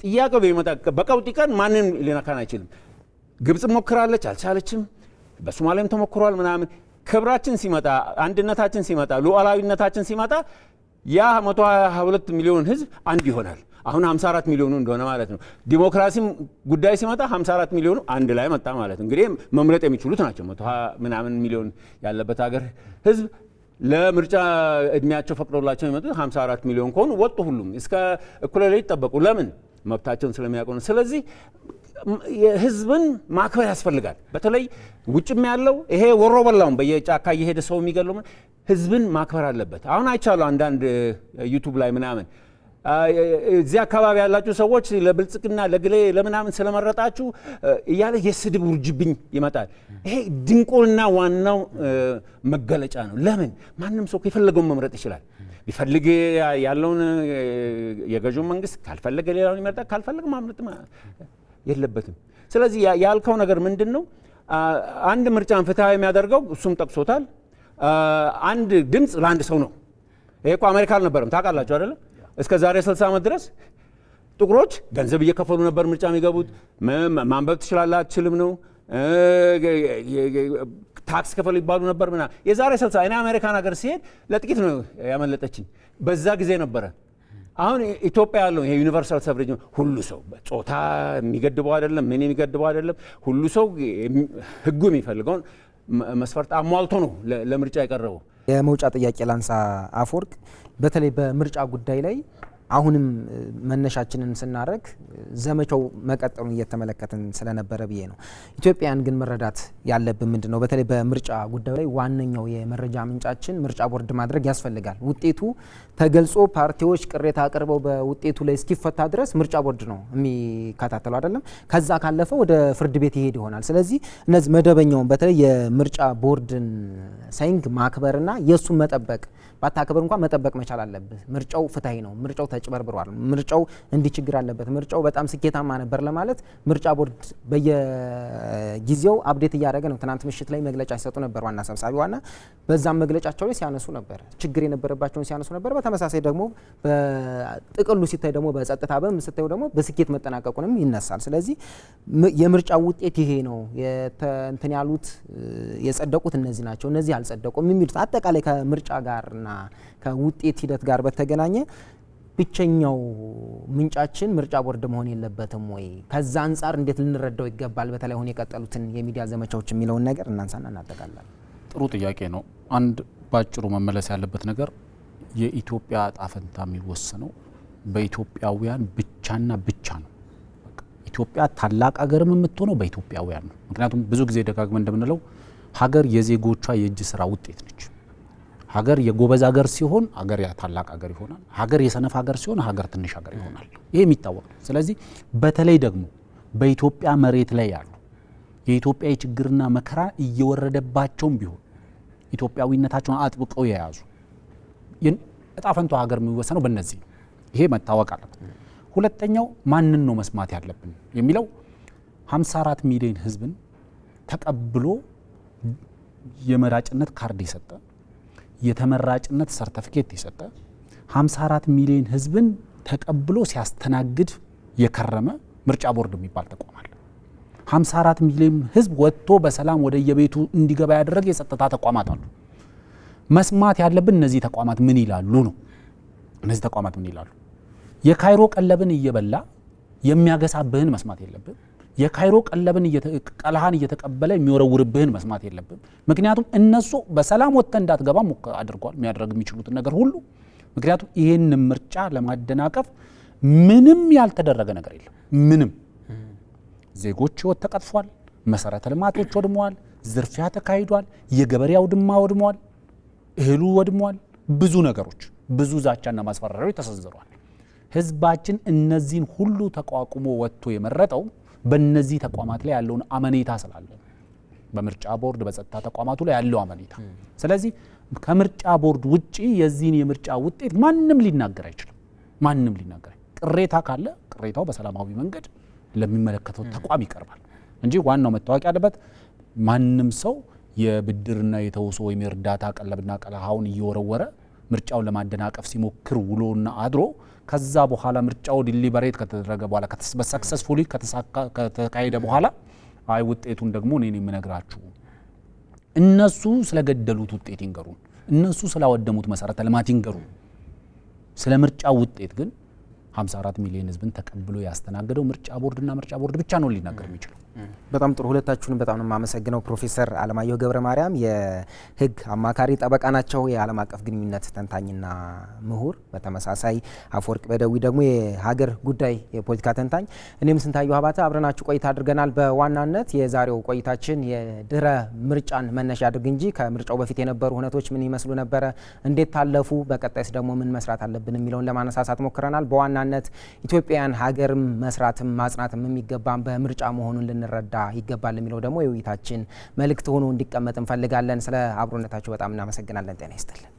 ጥያቄው ቢመጣ በቀውጢ ቀን ማንም ሊነካን አይችልም። ግብጽ ሞክራለች፣ አልቻለችም። በሶማሌም ተሞክሯል ምናምን። ክብራችን ሲመጣ፣ አንድነታችን ሲመጣ፣ ሉዓላዊነታችን ሲመጣ ያ 122 ሚሊዮን ህዝብ አንድ ይሆናል። አሁን 54 ሚሊዮኑ እንደሆነ ማለት ነው። ዲሞክራሲም ጉዳይ ሲመጣ 54 ሚሊዮኑ አንድ ላይ መጣ ማለት ነው። እንግዲህ መምረጥ የሚችሉት ናቸው። 120 ምናምን ሚሊዮን ያለበት ሀገር ህዝብ ለምርጫ እድሜያቸው ፈቅዶላቸው የመጡት 54 ሚሊዮን ከሆኑ ወጡ። ሁሉም እስከ እኩለ ሌሊት ጠበቁ። ለምን? መብታቸውን ስለሚያውቁ ነው። ስለዚህ ህዝብን ማክበር ያስፈልጋል። በተለይ ውጭም ያለው ይሄ ወሮ በላውን በየጫካ እየሄደ ሰው የሚገለው ህዝብን ማክበር አለበት። አሁን አይቻለሁ አንዳንድ ዩቱብ ላይ ምናምን እዚህ አካባቢ ያላችሁ ሰዎች ለብልጽግና ለግሌ ለምናምን ስለመረጣችሁ እያለ የስድብ ውርጅብኝ ይመጣል። ይሄ ድንቁርና ዋናው መገለጫ ነው። ለምን? ማንም ሰው የፈለገውን መምረጥ ይችላል። ቢፈልግ ያለውን የገዢውን መንግስት፣ ካልፈለገ ሌላውን ይመርጣል። ካልፈለገ ማምረጥ የለበትም። ስለዚህ ያልከው ነገር ምንድን ነው? አንድ ምርጫን ፍትሃዊ የሚያደርገው እሱም ጠቅሶታል። አንድ ድምፅ ለአንድ ሰው ነው። ይሄ እኮ አሜሪካ አልነበረም፣ ታውቃላችሁ አይደለም? እስከ ዛሬ 60 ዓመት ድረስ ጥቁሮች ገንዘብ እየከፈሉ ነበር ምርጫ የሚገቡት። ማንበብ ትችላለህ አትችልም ነው፣ ታክስ ከፈሉ ይባሉ ነበር ምናምን። የዛሬ 60 እኔ አሜሪካን ሀገር ሲሄድ ለጥቂት ነው ያመለጠችኝ። በዛ ጊዜ ነበረ። አሁን ኢትዮጵያ ያለው ይሄ ዩኒቨርሳል ሰፍሬጅ ሁሉ ሰው ጾታ የሚገድበው አይደለም፣ ምን የሚገድበው አይደለም። ሁሉ ሰው ህጉ የሚፈልገውን መስፈርት አሟልቶ ነው ለምርጫ የቀረበው። የመውጫ ጥያቄ ላንሳ አፈወርቅ፣ በተለይ በምርጫ ጉዳይ ላይ አሁንም መነሻችንን ስናደርግ ዘመቻው መቀጠሉን እየተመለከትን ስለነበረ ብዬ ነው። ኢትዮጵያን ግን መረዳት ያለብን ምንድን ነው? በተለይ በምርጫ ጉዳዩ ላይ ዋነኛው የመረጃ ምንጫችን ምርጫ ቦርድ ማድረግ ያስፈልጋል። ውጤቱ ተገልጾ ፓርቲዎች ቅሬታ አቅርበው በውጤቱ ላይ እስኪፈታ ድረስ ምርጫ ቦርድ ነው የሚከታተለው አይደለም። ከዛ ካለፈ ወደ ፍርድ ቤት ይሄድ ይሆናል። ስለዚህ እነዚህ መደበኛውን በተለይ የምርጫ ቦርድን ሳይንግ ማክበርና የእሱን መጠበቅ ባታከብር እንኳን መጠበቅ መቻል አለብህ። ምርጫው ፍትሃዊ ነው፣ ምርጫው ተጭበርብሯል፣ ምርጫው እንዲህ ችግር አለበት፣ ምርጫው በጣም ስኬታማ ነበር ለማለት ምርጫ ቦርድ በየጊዜው አፕዴት እያደረገ ነው። ትናንት ምሽት ላይ መግለጫ ሲሰጡ ነበር ዋና ሰብሳቢዋና በዛም መግለጫቸው ላይ ሲያነሱ ነበር፣ ችግር የነበረባቸውን ሲያነሱ ነበር። በተመሳሳይ ደግሞ በጥቅሉ ሲታይ ደግሞ በጸጥታ ስታዩ ደግሞ በስኬት መጠናቀቁንም ይነሳል። ስለዚህ የምርጫ ውጤት ይሄ ነው እንትን ያሉት የጸደቁት እነዚህ ናቸው፣ እነዚህ አልጸደቁም የሚሉት አጠቃላይ ከምርጫ ጋርና ከውጤት ሂደት ጋር በተገናኘ ብቸኛው ምንጫችን ምርጫ ቦርድ መሆን የለበትም ወይ? ከዛ አንጻር እንዴት ልንረዳው ይገባል? በተለይ አሁን የቀጠሉትን የሚዲያ ዘመቻዎች የሚለውን ነገር እናንሳና እናጠቃላለን። ጥሩ ጥያቄ ነው። አንድ ባጭሩ መመለስ ያለበት ነገር የኢትዮጵያ ዕጣ ፈንታ የሚወሰነው በኢትዮጵያውያን ብቻና ብቻ ነው። ኢትዮጵያ ታላቅ ሀገርም የምትሆነው በኢትዮጵያውያን ነው። ምክንያቱም ብዙ ጊዜ ደጋግመን እንደምንለው ሀገር የዜጎቿ የእጅ ስራ ውጤት ነች። ሀገር የጎበዝ ሀገር ሲሆን ሀገር ታላቅ ሀገር ይሆናል። ሀገር የሰነፍ ሀገር ሲሆን ሀገር ትንሽ ሀገር ይሆናል። ይሄ የሚታወቅ ነው። ስለዚህ በተለይ ደግሞ በኢትዮጵያ መሬት ላይ ያሉ የኢትዮጵያ የችግርና መከራ እየወረደባቸውም ቢሆን ኢትዮጵያዊነታቸውን አጥብቀው የያዙ ዕጣ ፈንታው ሀገር የሚወሰነው በእነዚህ ነው። ይሄ መታወቅ አለበት። ሁለተኛው ማንን ነው መስማት ያለብን የሚለው 54 ሚሊዮን ህዝብን ተቀብሎ የመራጭነት ካርድ የሰጠ የተመራጭነት ሰርቲፊኬት የሰጠ 54 ሚሊዮን ህዝብን ተቀብሎ ሲያስተናግድ የከረመ ምርጫ ቦርድ የሚባል ተቋም አለ። 54 ሚሊዮን ህዝብ ወጥቶ በሰላም ወደ የቤቱ እንዲገባ ያደረገ የጸጥታ ተቋማት አሉ። መስማት ያለብን እነዚህ ተቋማት ምን ይላሉ ነው። እነዚህ ተቋማት ምን ይላሉ? የካይሮ ቀለብን እየበላ የሚያገሳብህን መስማት የለብን። የካይሮ ቀለብን ቀልሃን እየተቀበለ የሚወረውርብህን መስማት የለብን። ምክንያቱም እነሱ በሰላም ወጥተ እንዳትገባ አድርጓል የሚያደርግ የሚችሉትን ነገር ሁሉ። ምክንያቱም ይህን ምርጫ ለማደናቀፍ ምንም ያልተደረገ ነገር የለም። ምንም ዜጎች ህይወት ተቀጥፏል፣ መሰረተ ልማቶች ወድመዋል፣ ዝርፊያ ተካሂዷል፣ የገበሬ አውድማ ወድመዋል፣ እህሉ ወድመዋል፣ ብዙ ነገሮች፣ ብዙ ዛቻና ማስፈራሪያዎች ተሰንዝረዋል። ህዝባችን እነዚህን ሁሉ ተቋቁሞ ወጥቶ የመረጠው በእነዚህ ተቋማት ላይ ያለውን አመኔታ ስላለ፣ በምርጫ ቦርድ በጸጥታ ተቋማቱ ላይ ያለው አመኔታ። ስለዚህ ከምርጫ ቦርድ ውጪ የዚህን የምርጫ ውጤት ማንም ሊናገር አይችልም። ማንም ሊናገር ቅሬታ ካለ ቅሬታው በሰላማዊ መንገድ ለሚመለከተው ተቋም ይቀርባል እንጂ ዋናው መታወቅ ያለበት ማንም ሰው የብድርና የተውሶ ወይም የእርዳታ ቀለብና ቀለሃውን እየወረወረ ምርጫውን ለማደናቀፍ ሲሞክር ውሎና አድሮ ከዛ በኋላ ምርጫው ዲሊበሬት ከተደረገ በኋላ በሰክሰስፉሊ ከተካሄደ በኋላ አይ ውጤቱን ደግሞ እኔ የምነግራችሁ እነሱ ስለገደሉት ውጤት ይንገሩን፣ እነሱ ስላወደሙት መሰረተ ልማት ይንገሩን። ስለ ምርጫው ውጤት ግን 54 ሚሊዮን ህዝብን ተቀብሎ ያስተናገደው ምርጫ ቦርድና ምርጫ ቦርድ ብቻ ነው ሊናገር የሚችለው። በጣም ጥሩ። ሁለታችሁንም በጣም ነው የማመሰግነው። ፕሮፌሰር አለማየሁ ገብረ ማርያም የህግ አማካሪ ጠበቃ ናቸው፣ የዓለም አቀፍ ግንኙነት ተንታኝና ምሁር። በተመሳሳይ አፈወርቅ በደዊ ደግሞ የሀገር ጉዳይ የፖለቲካ ተንታኝ። እኔም ስንታየሁ አባተ አብረናችሁ ቆይታ አድርገናል። በዋናነት የዛሬው ቆይታችን የድህረ ምርጫን መነሻ አድርግ እንጂ ከምርጫው በፊት የነበሩ ሁነቶች ምን ይመስሉ ነበረ፣ እንዴት ታለፉ፣ በቀጣይስ ደግሞ ምን መስራት አለብን የሚለውን ለማነሳሳት ሞክረናል። በዋናነት ኢትዮጵያውያን ሀገርም መስራትም ማጽናትም የሚገባም በምርጫ መሆኑን ልንረዳ ይገባል የሚለው ደግሞ የውይይታችን መልእክት ሆኖ እንዲቀመጥ እንፈልጋለን። ስለ አብሮነታችሁ በጣም እናመሰግናለን። ጤና ይስጥልን።